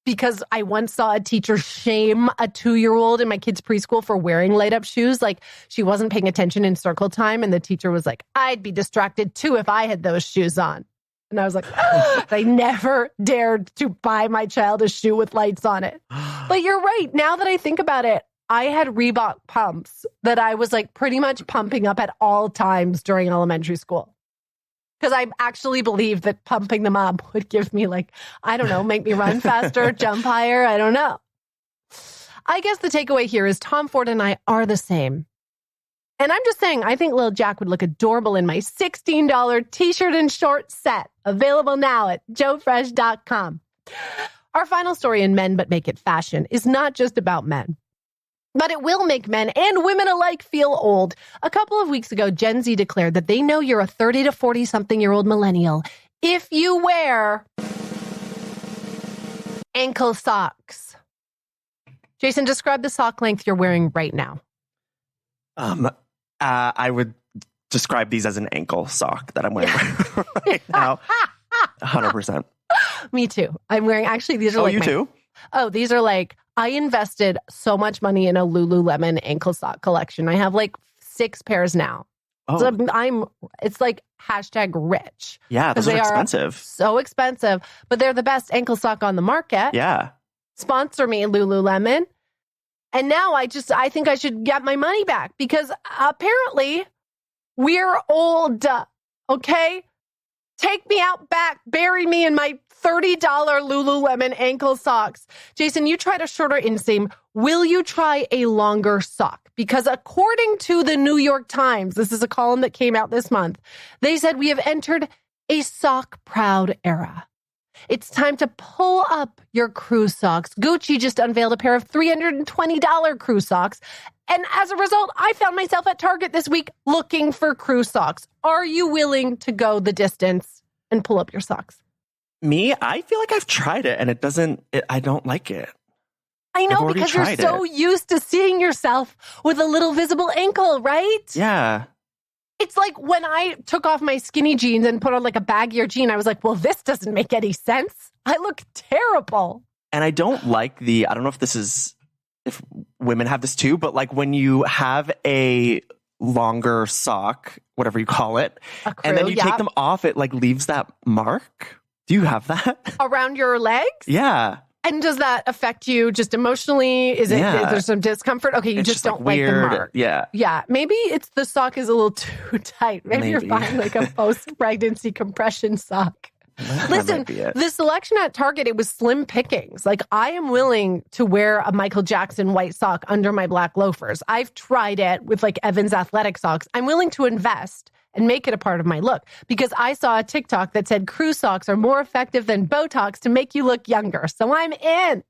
Because I once saw a teacher shame a 2-year-old in my kid's preschool for wearing light up shoes. She wasn't paying attention in circle time. And the teacher was like, I'd be distracted too if I had those shoes on. And I was like, I never dared to buy my child a shoe with lights on it. But you're right. Now that I think about it, I had Reebok pumps that I was pretty much pumping up at all times during elementary school. Because I actually believe that pumping them up would give me like, I don't know, make me run faster, jump higher. I don't know. I guess the takeaway here is Tom Ford and I are the same. And I'm just saying, I think Lil Jack would look adorable in my $16 t-shirt and short set. Available now at joefresh.com. Our final story in Men But Make It Fashion is not just about men. But it will make men and women alike feel old. A couple of weeks ago, Gen Z declared that they know you're a 30 to 40-something-year-old millennial if you wear ankle socks. Jason, describe the sock length you're wearing right now. I would describe these as an ankle sock that I'm wearing right now. 100%. Me too. I'm wearing, actually, these are like you too? Oh, these are like, I invested so much money in a Lululemon ankle sock collection. I have like 6 pairs now. Oh. So it's like #rich. Yeah, those are expensive. So expensive, but they're the best ankle sock on the market. Yeah. Sponsor me, Lululemon. And now I think I should get my money back because apparently we're old. Okay? Take me out back. Bury me in my $30 Lululemon ankle socks. Jason, you tried a shorter inseam. Will you try a longer sock? Because according to the New York Times, this is a column that came out this month, they said we have entered a sock-proud era. It's time to pull up your crew socks. Gucci just unveiled a pair of $320 crew socks. And as a result, I found myself at Target this week looking for crew socks. Are you willing to go the distance and pull up your socks? Me, I feel like I've tried it and I don't like it. I know, because you're so used to seeing yourself with a little visible ankle, right? Yeah. It's like when I took off my skinny jeans and put on like a baggier jean, I was like, well, this doesn't make any sense. I look terrible. And I don't like I don't know if women have this too, but like when you have a longer sock, whatever you call it, and then you take them off, it like leaves that mark. Do you have that? Around your legs? Yeah. And does that affect you just emotionally? Is there some discomfort? Okay, you just don't like the mark. Yeah. Yeah. Maybe it's the sock is a little too tight. Maybe you're buying like a post-pregnancy compression sock. Listen, the selection at Target, it was slim pickings. Like, I am willing to wear a Michael Jackson white sock under my black loafers. I've tried it with like Evans athletic socks. I'm willing to invest and make it a part of my look because I saw a TikTok that said crew socks are more effective than Botox to make you look younger. So I'm in.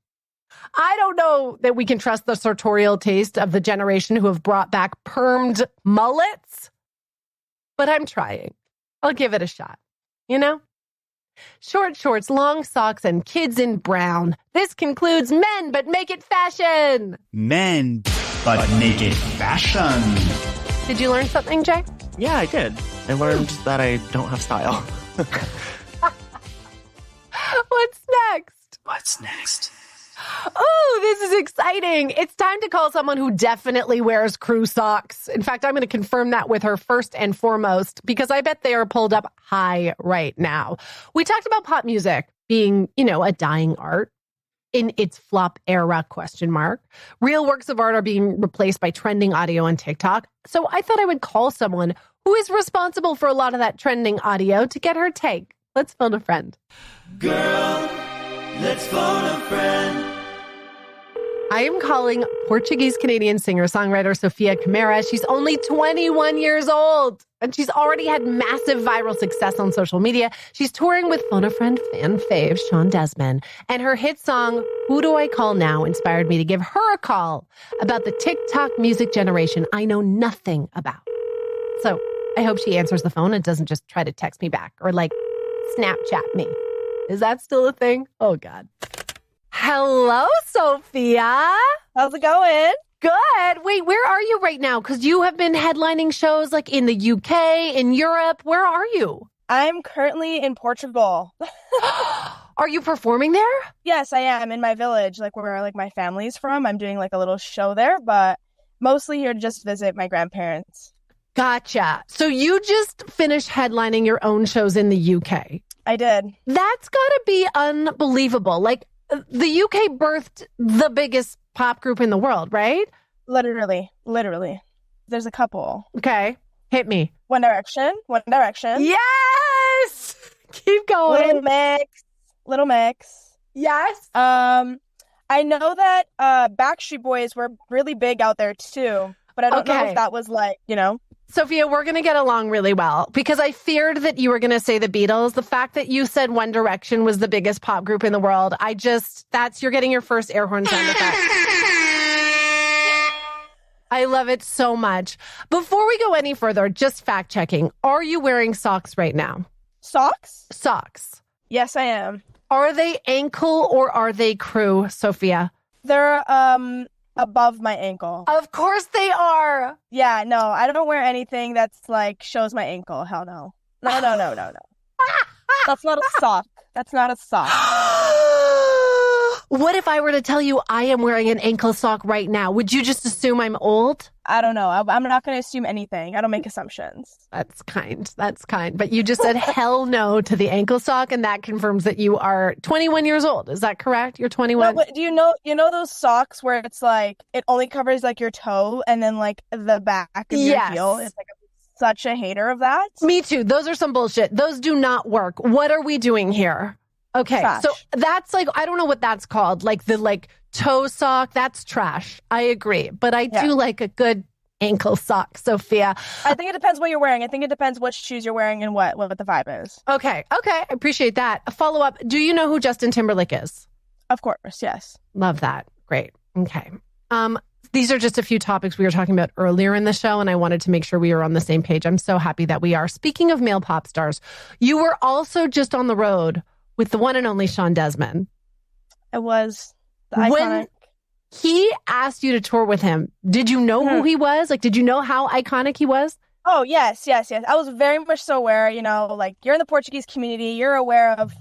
I don't know that we can trust the sartorial taste of the generation who have brought back permed mullets, but I'm trying. I'll give it a shot. You know? Short shorts, long socks, and kids in brown. This concludes Men But Make It Fashion. Men But Make It Fashion. Did you learn something, Jay? Yeah, I did. I learned that I don't have style. What's next? Oh, this is exciting. It's time to call someone who definitely wears crew socks. In fact, I'm going to confirm that with her first and foremost, because I bet they are pulled up high right now. We talked about pop music being, a dying art in its flop era, ? Real works of art are being replaced by trending audio on TikTok. So I thought I would call someone who is responsible for a lot of that trending audio to get her take. Let's phone a friend. Girl, let's phone a friend. I am calling Portuguese-Canadian singer-songwriter Sofia Camara. She's only 21 years old, and she's already had massive viral success on social media. She's touring with Phone a Friend fan fave Shawn Desman, and her hit song, Who Do I Call Now, inspired me to give her a call about the TikTok music generation I know nothing about. So I hope she answers the phone and doesn't just try to text me back or like Snapchat me. Is that still a thing? Oh, God. Hello, Sophia. How's it going? Good. Wait, where are you right now? Because you have been headlining shows like in the UK, in Europe. Where are you? I'm currently in Portugal. Are you performing there? Yes, I am, in my village, like where like my family's from. I'm doing like a little show there, but mostly here to just visit my grandparents. Gotcha. So you just finished headlining your own shows in the UK. I did. That's got to be unbelievable. Like, the UK birthed the biggest pop group in the world, right? Literally. There's a couple. Okay. Hit me. One Direction. Yes! Yes. Keep going. Little Mix. Yes. I know that Backstreet Boys were really big out there too, but I don't know if that was like, Sophia, we're going to get along really well because I feared that you were going to say the Beatles. The fact that you said One Direction was the biggest pop group in the world, you're getting your first air horn sound effect. I love it so much. Before we go any further, just fact checking. Are you wearing socks right now? Socks? Socks. Yes, I am. Are they ankle or are they crew, Sophia? They're above my ankle. Of course they are. Yeah, no, I don't wear anything that's like shows my ankle. Hell no. No. That's not a sock. That's not a sock. What if I were to tell you I am wearing an ankle sock right now? Would you just assume I'm old? I don't know. I'm not going to assume anything. I don't make assumptions. That's kind. But you just said hell no to the ankle sock, and that confirms that you are 21 years old. Is that correct? You're 21? No, do you know those socks where it's like it only covers like your toe and then like the back of your heel? It's like such a hater of that. Me too. Those are some bullshit. Those do not work. What are we doing here? Okay, trash. So that's like, I don't know what that's called. Like the toe sock, that's trash. I agree. But I do like a good ankle sock, Sophia. I think it depends what you're wearing. I think it depends which shoes you're wearing and what the vibe is. Okay. I appreciate that. A follow-up. Do you know who Justin Timberlake is? Of course, yes. Love that. Great. Okay. These are just a few topics we were talking about earlier in the show, and I wanted to make sure we were on the same page. I'm so happy that we are. Speaking of male pop stars, you were also just on the road with the one and only Shawn Desman. It was the iconic. When he asked you to tour with him, did you know who he was? Like, did you know how iconic he was? Oh, yes. I was very much so aware, like you're in the Portuguese community. You're aware of,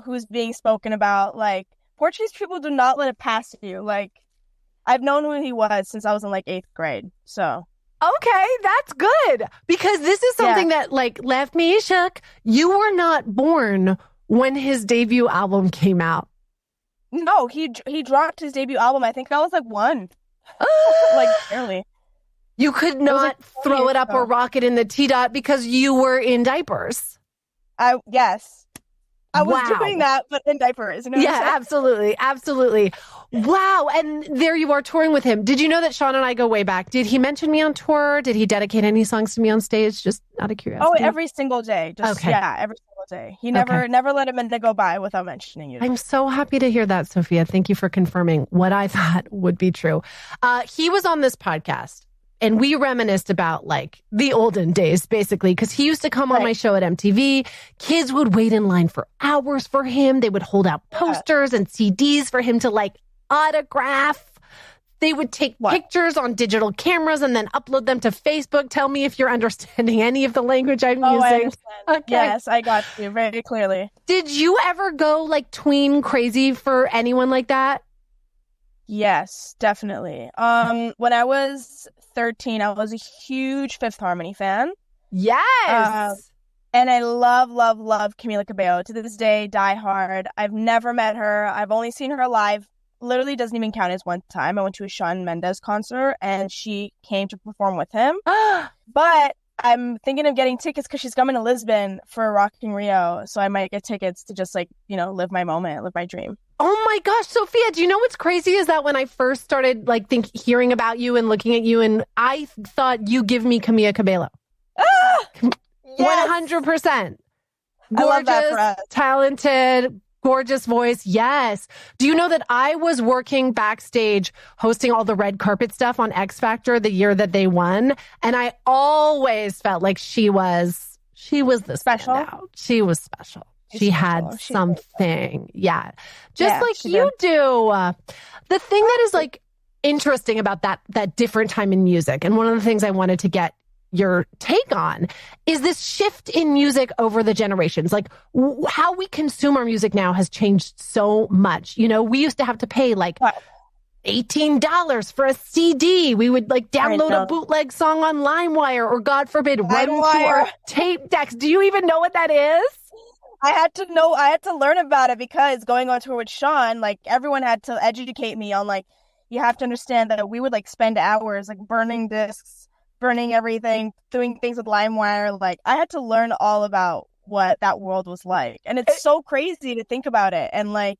who's being spoken about. Like, Portuguese people do not let it pass you. Like, I've known who he was since I was in like 8th grade. So. Okay, that's good. Because this is something that like left me shook. You were not born when his debut album came out. No, he dropped his debut album. I think I was like 1. Like barely. You could not throw it up or rock it in the T-Dot because you were in diapers. Yes. I was doing that, but in diapers. You know what I'm saying? Absolutely. Wow. And there you are touring with him. Did you know that Shawn and I go way back? Did he mention me on tour? Did he dedicate any songs to me on stage? Just out of curiosity. Oh, every single day. Every single day. He never let a minute go by without mentioning you. I'm so happy to hear that, Sophia. Thank you for confirming what I thought would be true. He was on this podcast. And we reminisced about like the olden days, basically, because he used to come on my show at MTV. Kids would wait in line for hours for him. They would hold out posters and CDs for him to like autograph. They would take pictures on digital cameras and then upload them to Facebook. Tell me if you're understanding any of the language I'm using. I understand. Okay. Yes, I got you very clearly. Did you ever go like tween crazy for anyone like that? Yes, definitely. When I was 13, I was a huge Fifth Harmony fan. Yes. And I love Camila Cabello. To this day, die hard. I've never met her. I've only seen her live. Literally doesn't even count as one time. I went to a Shawn Mendes concert and she came to perform with him. But I'm thinking of getting tickets because she's coming to Lisbon for Rock in Rio. So I might get tickets to just like, live my moment, live my dream. Oh my gosh, Sophia, do you know what's crazy is that when I first started like hearing about you and looking at you, and I thought you give me Camila Cabello. 100%. Gorgeous, talented, gorgeous voice. Yes. Do you know that I was working backstage hosting all the red carpet stuff on X Factor the year that they won, and I always felt like she was the special. Standout. She was special. She had something. Yeah. Just like you do. The thing that is like interesting about that different time in music, and one of the things I wanted to get your take on is this shift in music over the generations. Like how we consume our music now has changed so much. We used to have to pay like $18 for a CD. We would like download a bootleg song on LimeWire or God forbid run to our tape decks. Do you even know what that is? I had to learn about it because going on tour with Shawn, like everyone had to educate me on like, you have to understand that we would like spend hours like burning discs, burning everything, doing things with LimeWire. Like I had to learn all about what that world was like. And it's so crazy to think about it and like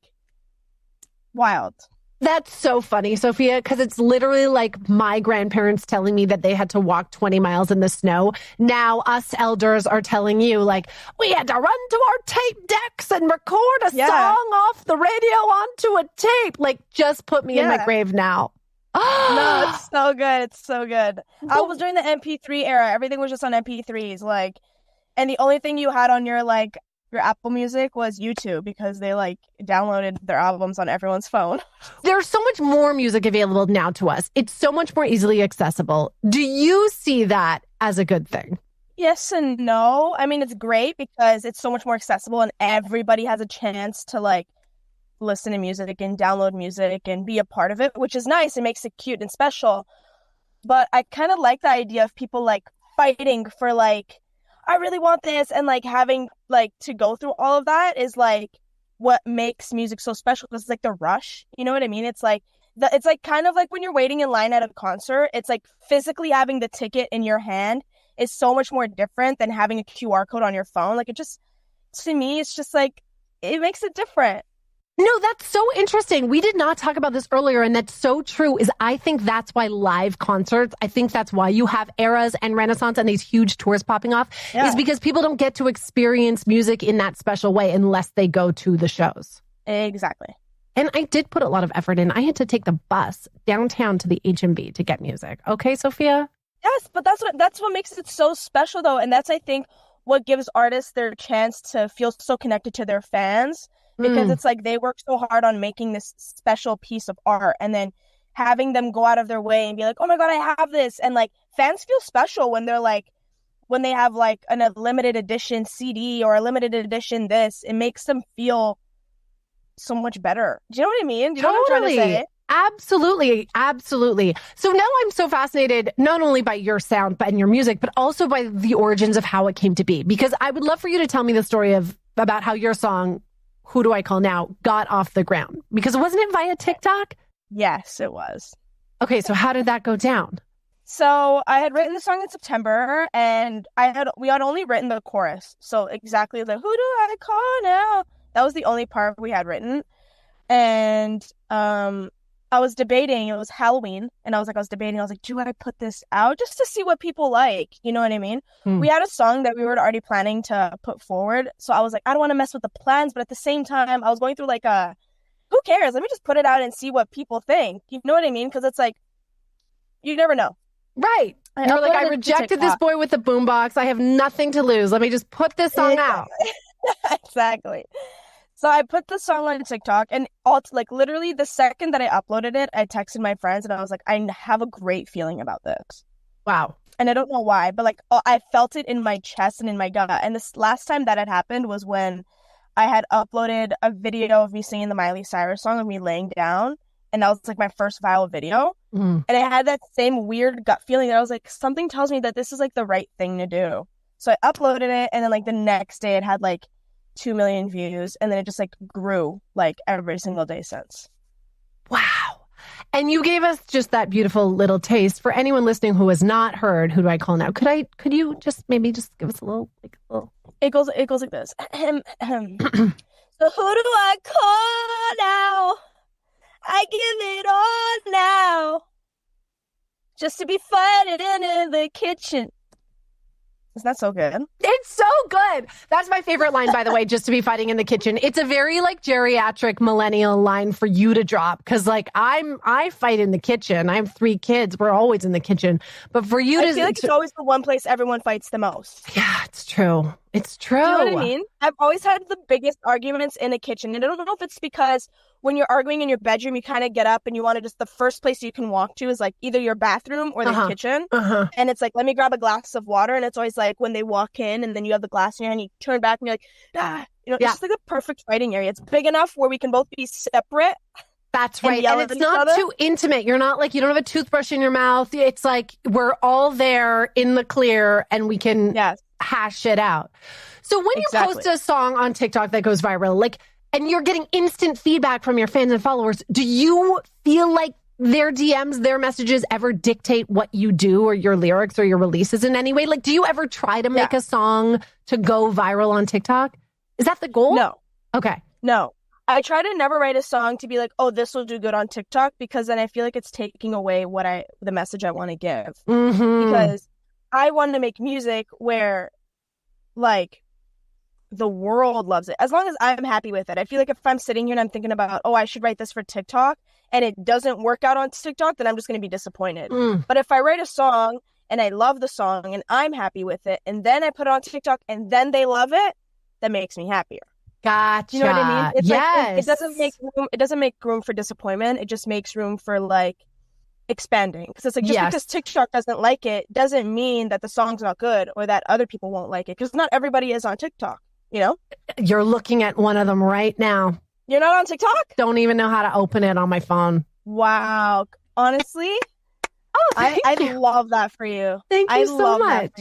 wild. That's so funny, Sophia, because it's literally like my grandparents telling me that they had to walk 20 miles in the snow. Now us elders are telling you like, we had to run to our tape decks and record a song off the radio onto a tape. Like, just put me in my grave now. No, it's so good. It's so good. I was during the MP3 era. Everything was just on MP3s. Like, and the only thing you had on your like your Apple Music was YouTube because they like downloaded their albums on everyone's phone. There's so much more music available now to us. It's so much more easily accessible. Do you see that as a good thing? Yes and no. I mean, it's great because it's so much more accessible and everybody has a chance to like listen to music and download music and be a part of it, which is nice. It makes it cute and special. But I kind of like the idea of people like fighting for like, I really want this, and like having like to go through all of that is like what makes music so special because it's like the rush. You know what I mean? It's like it's like kind of like when you're waiting in line at a concert. It's like physically having the ticket in your hand is so much more different than having a QR code on your phone. Like it just, to me, it's just like it makes it different. No, that's so interesting. We did not talk about this earlier, and that's so true. Is I think that's why live concerts, I think that's why you have eras and Renaissance and these huge tours popping off, is because people don't get to experience music in that special way unless they go to the shows. Exactly. And I did put a lot of effort in. I had to take the bus downtown to the H&B to get music. Okay, Sophia? Yes, but that's what makes it so special, though. And that's, I think, what gives artists their chance to feel so connected to their fans. Because it's like they work so hard on making this special piece of art and then having them go out of their way and be like, oh my God, I have this. And like fans feel special when they're like, when they have like a limited edition CD or a limited edition this, it makes them feel so much better. Do you know what I mean? Do you know what I'm trying to say? Absolutely. Absolutely. So now I'm so fascinated, not only by your sound and your music, but also by the origins of how it came to be. Because I would love for you to tell me the story about how your song, Who Do I Call Now, got off the ground. Because wasn't it via TikTok? Yes, it was. Okay, so how did that go down? So I had written the song in September, and we had only written the chorus. So exactly the Who Do I Call Now? That was the only part we had written. And I was debating. It was Halloween, and I was debating. I was like, do I put this out just to see what people like? You know what I mean? We had a song that we were already planning to put forward. So I was like, I don't want to mess with the plans. But at the same time, I was going through like who cares? Let me just put it out and see what people think. You know what I mean? Because it's like, you never know. Right. You're like, I rejected this boy with the boombox. I have nothing to lose. Let me just put this song out. Exactly. So I put the song on TikTok, and like literally the second that I uploaded it, I texted my friends and I was like, I have a great feeling about this. Wow. And I don't know why, but like I felt it in my chest and in my gut. And this last time that had happened was when I had uploaded a video of me singing the Miley Cyrus song of me laying down. And that was like my first viral video. And I had that same weird gut feeling that I was like, something tells me that this is like the right thing to do. So I uploaded it, and then like the next day it had like 2 million views, and then it just like grew like every single day since. Wow. And you gave us just that beautiful little taste. For anyone listening who has not heard Who Do I Call Now, could you just maybe just give us a little It goes like this. So who do I call now? I give it all now, just to be fighting in the kitchen. Isn't that so good? It's so good. That's my favorite line, by the way, just to be fighting in the kitchen. It's a very like geriatric millennial line for you to drop. Cause like I fight in the kitchen. I have 3 kids. We're always in the kitchen. But for you I feel like it's always the one place everyone fights the most. Yeah, it's true. It's true. You know what I mean? I've always had the biggest arguments in a kitchen. And I don't know if it's because when you're arguing in your bedroom, you kind of get up and you want to just, the first place you can walk to is like either your bathroom or the kitchen. And it's like, let me grab a glass of water. And it's always like when they walk in and then you have the glass in your hand, you turn back and you're like, it's just like the perfect fighting area. It's big enough where we can both be separate. That's right. And it's not too intimate. You're not like, you don't have a toothbrush in your mouth. It's like we're all there in the clear and we can hash it out. So when you post a song on TikTok that goes viral, like, and you're getting instant feedback from your fans and followers, do you feel like their DMs, their messages ever dictate what you do or your lyrics or your releases in any way? Like, do you ever try to make a song to go viral on TikTok? Is that the goal? No. Okay. No. I try to never write a song to be like, oh, this will do good on TikTok, because then I feel like it's taking away the message I want to give. Because I want to make music where, like, the world loves it. As long as I'm happy with it. I feel like if I'm sitting here and I'm thinking about, oh, I should write this for TikTok, and it doesn't work out on TikTok, then I'm just going to be disappointed. But if I write a song and I love the song and I'm happy with it, and then I put it on TikTok and then they love it, that makes me happier. Gotcha. You know what I mean? It's yes. like, it doesn't make room for disappointment. It just makes room for, like, expanding. Because it's like, just because TikTok doesn't like it doesn't mean that the song's not good or that other people won't like it. Because not everybody is on TikTok, you know? You're looking at one of them right now. You're not on TikTok? Don't even know how to open it on my phone. Wow. Honestly, I love that for you. Thank you so much.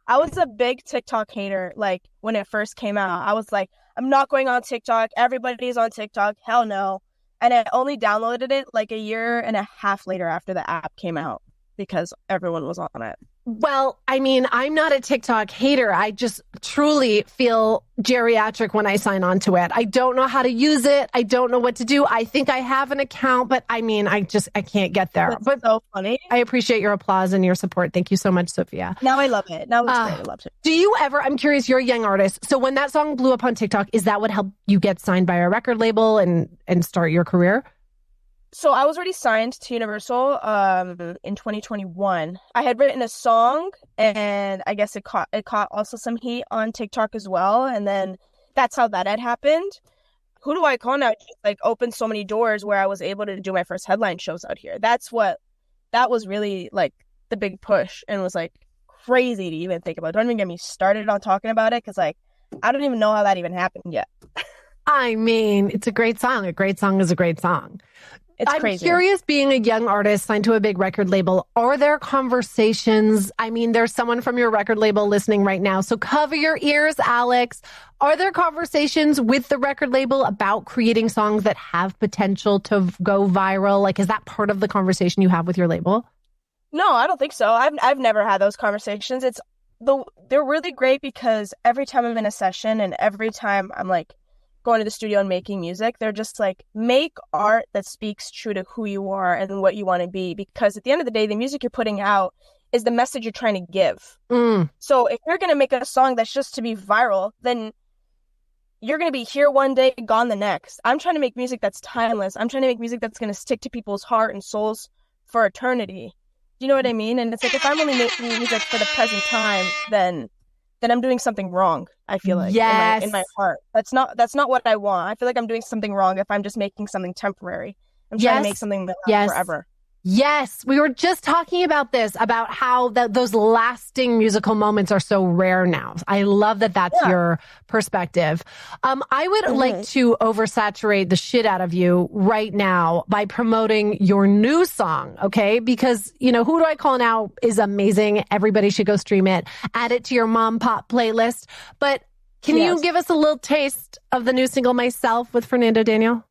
I was a big TikTok hater, like, when it first came out. I was like, I'm not going on TikTok. Everybody's on TikTok. Hell no. And I only downloaded it like a year and a half later after the app came out because everyone was on it. Well, I mean, I'm not a TikTok hater. I just truly feel geriatric when I sign on to it. I don't know how to use it. I don't know what to do. I think I have an account, but I mean, I can't get there. That's but so funny. I appreciate your applause and your support. Thank you so much, Sophia. Now I love it. Now it's great. I love it. Do you ever, I'm curious, you're a young artist. So when that song blew up on TikTok, is that what helped you get signed by a record label and start your career? So I was already signed to Universal in 2021. I had written a song, and I guess it caught also some heat on TikTok as well. And then that's how that had happened. Who Do I Call Now just, like, opened so many doors where I was able to do my first headline shows out here. That was really, like, the big push, and was, like, crazy to even think about. Don't even get me started on talking about it, because, like, I don't even know how that even happened yet. I mean, it's a great song. A great song is a great song. It's crazy. I'm curious, being a young artist signed to a big record label, are there conversations? I mean, there's someone from your record label listening right now, so cover your ears, Alex. Are there conversations with the record label about creating songs that have potential to go viral? Like, is that part of the conversation you have with your label? No, I don't think so. I've never had those conversations. They're really great, because every time I'm in a session and every time I'm, like, going to the studio and making music, they're just like, make art that speaks true to who you are and what you want to be, because at the end of the day, the music you're putting out is the message you're trying to give. So if you're going to make a song that's just to be viral, then you're going to be here one day, gone the next. I'm trying to make music that's timeless. I'm trying to make music that's going to stick to people's heart and souls for eternity. Do you know what I mean? And it's like, if I'm only making music for the present time, then I'm doing something wrong, I feel like, in my heart. That's not what I want. I feel like I'm doing something wrong if I'm just making something temporary. I'm trying to make something that lasts forever. Yes, we were just talking about this, about how those lasting musical moments are so rare now. I love that that's your perspective. I would like to oversaturate the shit out of you right now by promoting your new song, okay? Because, you know, Who Do I Call Now is amazing. Everybody should go stream it. Add it to your mom pop playlist. But can you give us a little taste of the new single, Myself, with Fernando Daniel?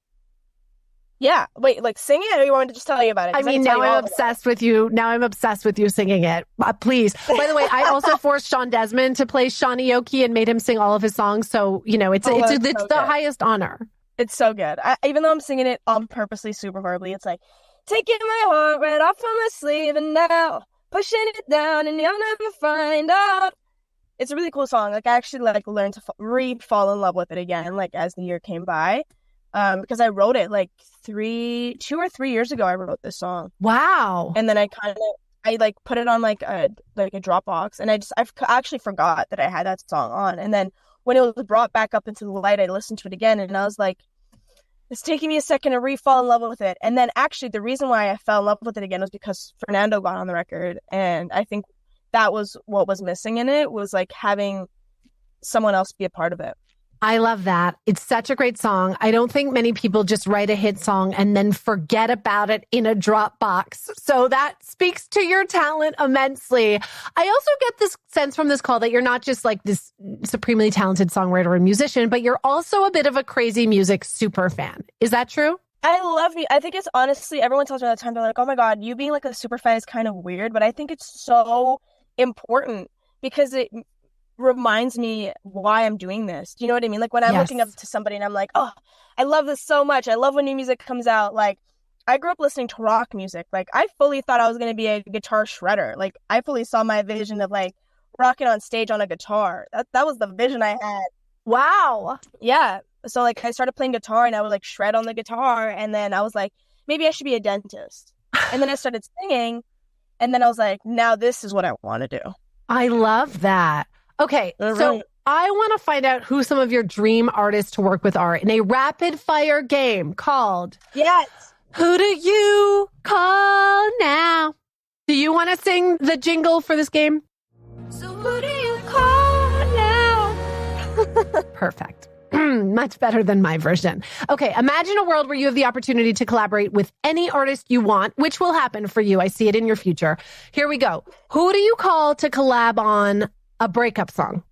Yeah. Wait, like, sing it, or you want me to just tell you about it? I mean, now I'm obsessed with you. Now I'm obsessed with you singing it. Please. By the way, I also forced Shawn Desman to play Shawnee Oki and made him sing all of his songs. So, you know, it's the highest honor. It's so good. Even though I'm singing it purposely super horribly, it's like, taking my heart right off from my sleeve, and now pushing it down, and you'll never find out. It's a really cool song. Like, I actually learned to fall in love with it again, like, as the year came by. Because I wrote it like 2 or 3 years ago. I wrote this song. Wow. And then I put it on like a Dropbox, and I actually forgot that I had that song on. And then when it was brought back up into the light, I listened to it again, and I was like, it's taking me a second to fall in love with it. And then actually the reason why I fell in love with it again was because Fernando got on the record, and I think that was what was missing in it, was like having someone else be a part of it. I love that. It's such a great song. I don't think many people just write a hit song and then forget about it in a Dropbox. So that speaks to your talent immensely. I also get this sense from this call that you're not just like this supremely talented songwriter and musician, but you're also a bit of a crazy music super fan. Is that true? I love you. I think it's honestly, everyone tells me all the time, they're like, oh my God, you being like a super fan is kind of weird, but I think it's so important because it reminds me why I'm doing this. Do you know what I mean? Like when I'm looking up to somebody and I'm like, oh, I love this so much. I love when new music comes out. Like I grew up listening to rock music. Like I fully thought I was going to be a guitar shredder. Like I fully saw my vision of like rocking on stage on a guitar. That was the vision I had. Wow. Yeah. So like I started playing guitar and I would like shred on the guitar, and then I was like, maybe I should be a dentist. And then I started singing, and then I was like, now this is what I want to do. I love that. Okay, so I want to find out who some of your dream artists to work with are in a rapid fire game called Who Do You Call Now? Do you want to sing the jingle for this game? So who do you call now? Perfect. Much better than my version. Okay, imagine a world where you have the opportunity to collaborate with any artist you want, which will happen for you. I see it in your future. Here we go. Who do you call to collab on a breakup song?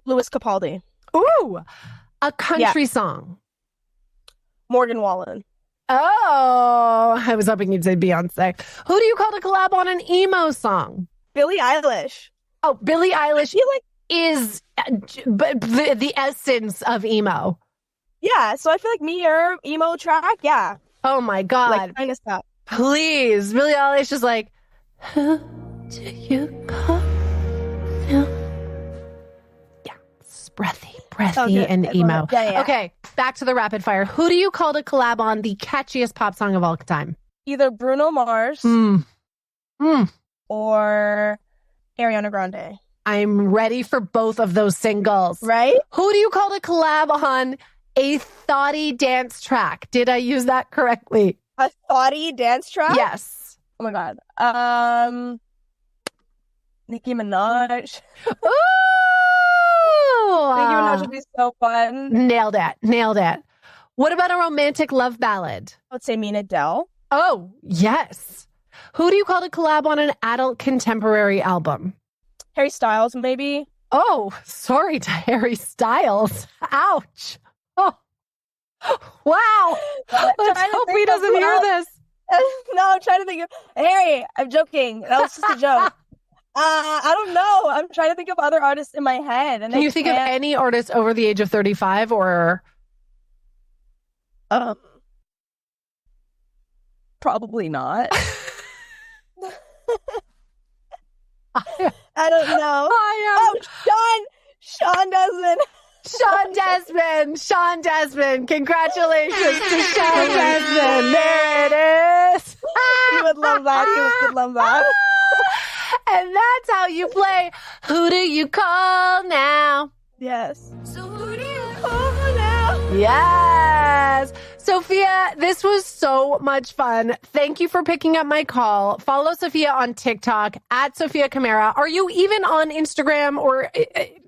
Louis Capaldi. Ooh, a country song. Morgan Wallen. Oh, I was hoping you'd say Beyonce. Who do you call to collab on an emo song? Billie Eilish. Oh, Billie Eilish is the essence of emo. Yeah, so I feel like her emo track, yeah. Oh my God. Like kind of stuff. Please. Billie Eilish is like, who do you call now? Yeah, it's breathy and emo. Yeah. Okay, back to the rapid fire. Who do you call to collab on the catchiest pop song of all time? Either Bruno Mars or Ariana Grande. I'm ready for both of those singles. Right? Who do you call to collab on a thoughty dance track? Did I use that correctly? A thoughty dance track? Yes. Oh my God. Nicki Minaj. Ooh! Nicki Minaj would be so fun. Nailed it. What about a romantic love ballad? I would say Mina Dell. Oh, yes. Who do you call to collab on an adult contemporary album? Harry Styles, maybe. Oh, sorry to Harry Styles. Ouch. Oh, wow. Let's hope he doesn't hear this. No, I'm trying to think of Harry. I'm joking. That was just a joke. I don't know. I'm trying to think of other artists in my head. And can you think of any artist over the age of 35 or? Probably not. I don't know. Shawn Desman. Shawn Desman. Congratulations to Shawn Desman. There it is. He would love that. And that's how you play Who Do You Call Now? Yes. So who do you call now? Yes. Sophia, this was so much fun. Thank you for picking up my call. Follow Sophia on TikTok at Sofia Camara. Are you even on Instagram, or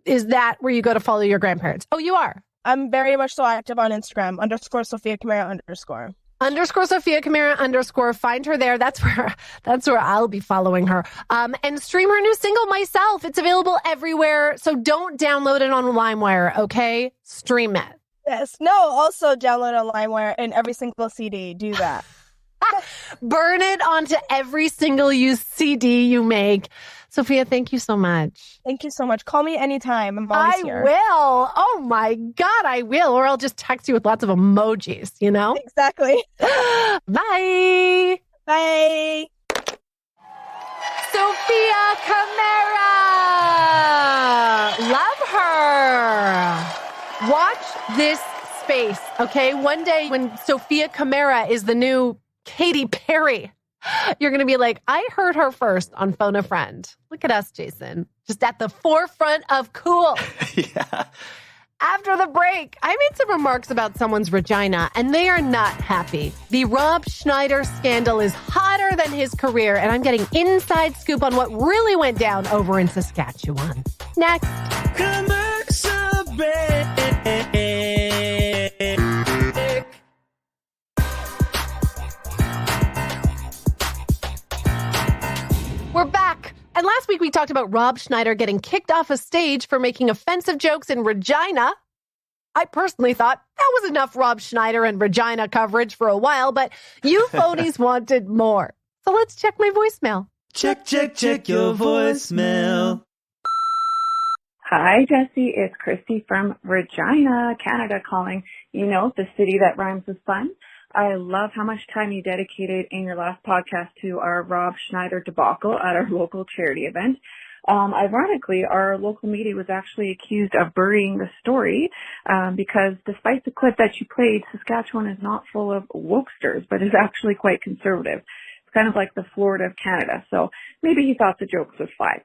is that where you go to follow your grandparents? Oh, you are. I'm very much so active on Instagram, _Sofia Camara _ Sofia Camara _ Find her there. That's where I'll be following her. And stream her new single, Myself. It's available everywhere. So don't download it on LimeWire, okay? Stream it. Yes. No, also download on LimeWire and every single CD. Do that. Burn it onto every single CD you make. Sophia, thank you so much. Thank you so much. Call me anytime. I'm always here. I will. Oh my God, I will. Or I'll just text you with lots of emojis, you know? Exactly. Bye. Bye. Sofia Camara. Love her. Watch this space, okay? One day when Sofia Camara is the new Katy Perry, you're going to be like, I heard her first on Phone a Friend. Look at us, Jason. Just at the forefront of cool. Yeah. After the break, I made some remarks about someone's vagina, and they are not happy. The Rob Schneider scandal is hotter than his career, and I'm getting inside scoop on what really went down over in Saskatchewan. Next. Commercial break. We're back. And last week we talked about Rob Schneider getting kicked off a stage for making offensive jokes in Regina. I personally thought That was enough Rob Schneider and Regina coverage for a while, but you phonies wanted more. So let's check my voicemail. Check your voicemail. Hi, Jessi. It's Christy from Regina, Canada calling. You know, the city that rhymes with fun. I love how much time you dedicated in your last podcast to our Rob Schneider debacle at our local charity event. Ironically, our local media was actually accused of burying the story because despite the clip that you played, Saskatchewan is not full of wokesters, but is actually quite conservative. It's kind of like the Florida of Canada, so maybe he thought the jokes would fly.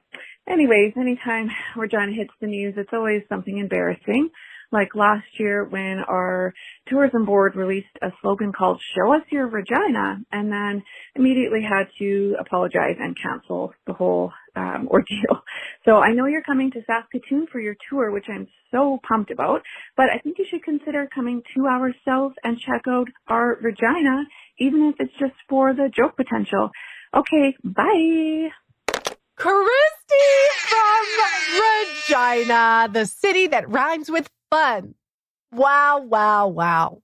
Anyways, anytime Regina hits the news, it's always something embarrassing. Like last year when our tourism board released a slogan called "Show Us Your Regina," and then immediately had to apologize and cancel the whole ordeal. So I know you're coming to Saskatoon for your tour, which I'm so pumped about, but I think you should consider coming 2 hours south and check out our Regina, even if it's just for the joke potential. Okay, bye. Christy from Regina, the city that rhymes with fun. Wow, wow, wow.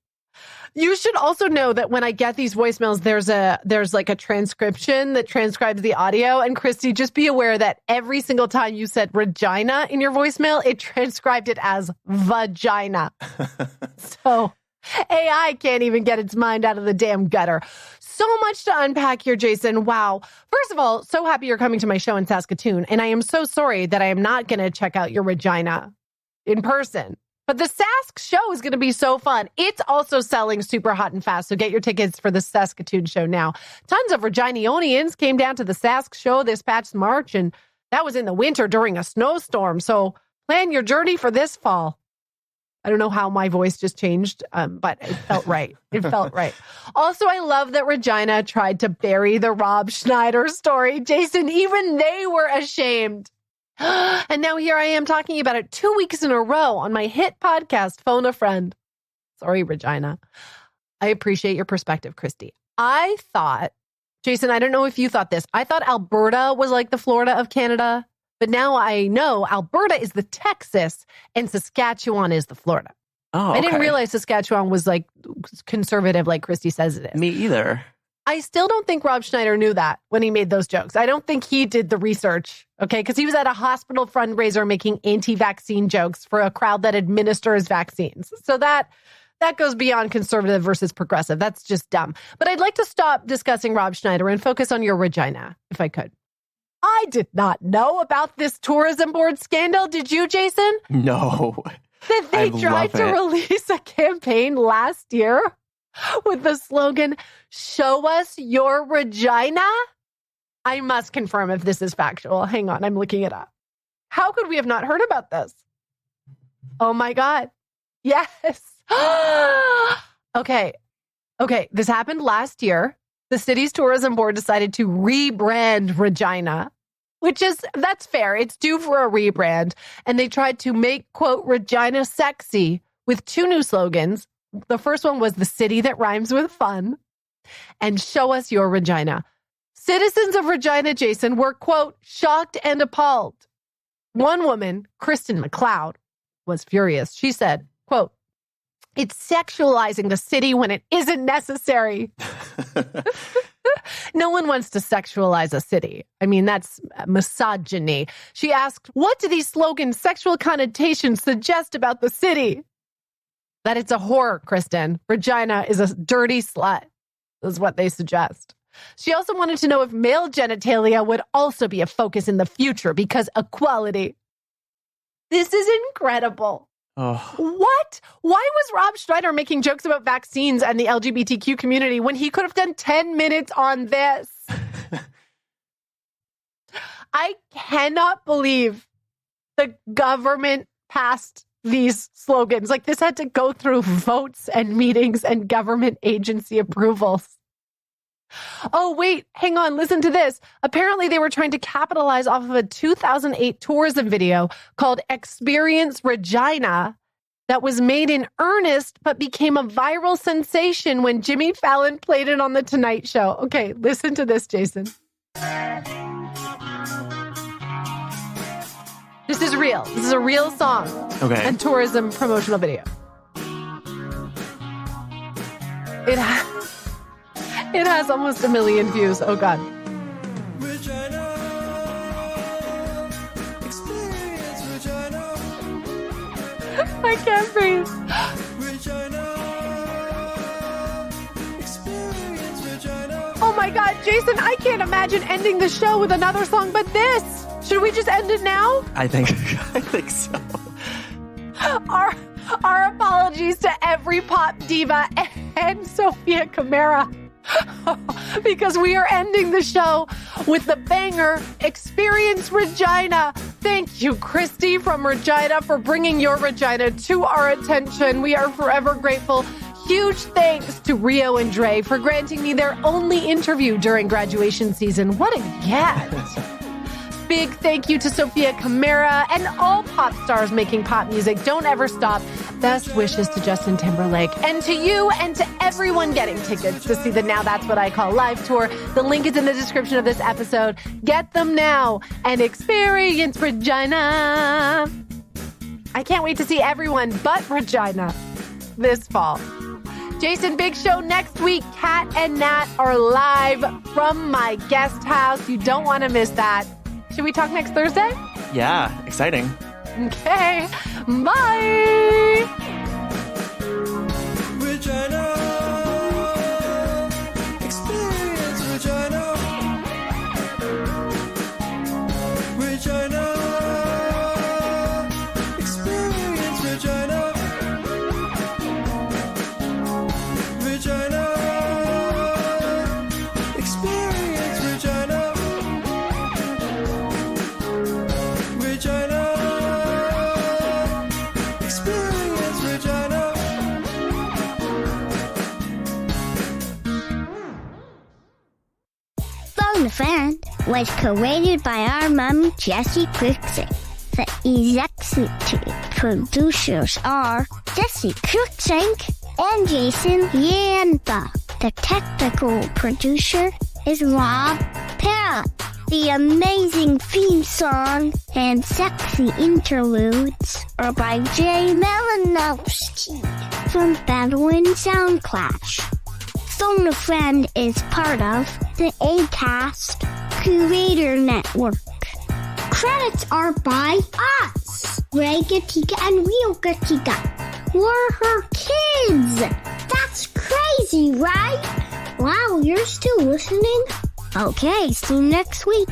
You should also know that when I get these voicemails, there's like a transcription that transcribes the audio. And Christy, just be aware that every single time you said Regina in your voicemail, it transcribed it as vagina. So AI can't even get its mind out of the damn gutter. So much to unpack here, Jason. Wow. First of all, so happy you're coming to my show in Saskatoon. And I am so sorry that I am not going to check out your Regina in person. But the Sask show is going to be so fun. It's also selling super hot and fast. So get your tickets for the Saskatoon show now. Tons of Reginionians came down to the Sask show this past March. And that was in the winter during a snowstorm. So plan your journey for this fall. I don't know how my voice just changed, but it felt right. It felt right. Also, I love that Regina tried to bury the Rob Schneider story. Jason, even they were ashamed. And now here I am talking about it 2 weeks in a row on my hit podcast, Phone a Friend. Sorry, Regina. I appreciate your perspective, Christy. I thought, Jason, I don't know if you thought this. I thought Alberta was like the Florida of Canada. But now I know Alberta is the Texas and Saskatchewan is the Florida. Oh, okay. I didn't realize Saskatchewan was like conservative like Christy says it is. Me either. I still don't think Rob Schneider knew that when he made those jokes. I don't think he did the research, okay? Because he was at a hospital fundraiser making anti-vaccine jokes for a crowd that administers vaccines. So that goes beyond conservative versus progressive. That's just dumb. But I'd like to stop discussing Rob Schneider and focus on your Regina, if I could. I did not know about this tourism board scandal. Did you, Jason? No. That they tried to release a campaign last year with the slogan, "Show us your Regina"? I must confirm if this is factual. Hang on, I'm looking it up. How could we have not heard about this? Oh my God. Yes. Okay, this happened last year. The city's tourism board decided to rebrand Regina, that's fair. It's due for a rebrand. And they tried to make, quote, Regina sexy with two new slogans. The first one was "The city that rhymes with fun" and "Show us your Regina." Citizens of Regina, Jason, were, quote, shocked and appalled. One woman, Kristen McLeod, was furious. She said, quote, "It's sexualizing the city when it isn't necessary." No one wants to sexualize a city. I mean, that's misogyny. She asked, "What do these slogans' sexual connotations suggest about the city?" That it's a whore, Kristen. Regina is a dirty slut, is what they suggest. She also wanted to know if male genitalia would also be a focus in the future because equality. This is incredible. Oh. What? Why was Rob Schneider making jokes about vaccines and the LGBTQ community when he could have done 10 minutes on this? I cannot believe the government passed these slogans. Like, this had to go through votes and meetings and government agency approvals. Oh, wait, hang on. Listen to this. Apparently, they were trying to capitalize off of a 2008 tourism video called Experience Regina that was made in earnest but became a viral sensation when Jimmy Fallon played it on The Tonight Show. Okay, listen to this, Jason. This is real. This is a real song. Okay. And tourism promotional video. It has almost 1 million views. Oh, God. I can't breathe. Oh my God, Jason, I can't imagine ending the show with another song but this. Should we just end it now? I think so. Our apologies to every pop diva and Sofia Camara. Because we are ending the show with the banger Experience Regina. Thank you, Christy from Regina, for bringing your Regina to our attention. We are forever grateful. Huge thanks to Rio and Dre for granting me their only interview during graduation season. What a gift. Big thank you to Sofia Camara and all pop stars making pop music. Don't ever stop. Best wishes to Justin Timberlake and to you and to everyone getting tickets to see the Now That's What I Call live tour. The link is in the description of this episode. Get them now and experience Regina. I can't wait to see everyone but Regina this fall. Jason, big show next week. Kat and Nat are live from my guest house. You don't want to miss that. Should we talk next Thursday? Yeah, exciting. Okay, bye. Regina, experience Regina. Regina, experience Regina. Regina, experience Regina. Regina, experience Regina. Phone a Friend was created by our mommy, Jessi Cruikshank. The executive producers are Jessi Cruikshank and Jason Yanda. The technical producer is Rob Parrott. The amazing theme song and sexy interludes are by Jay Malinowski from Bedouin Soundclash. Phone a Friend is part of the Acast Creator Network. Credits are by us, Ray Gatika and Rio Gatika. We're her kids. That's crazy, right? Wow, you're still listening? Okay, see you next week.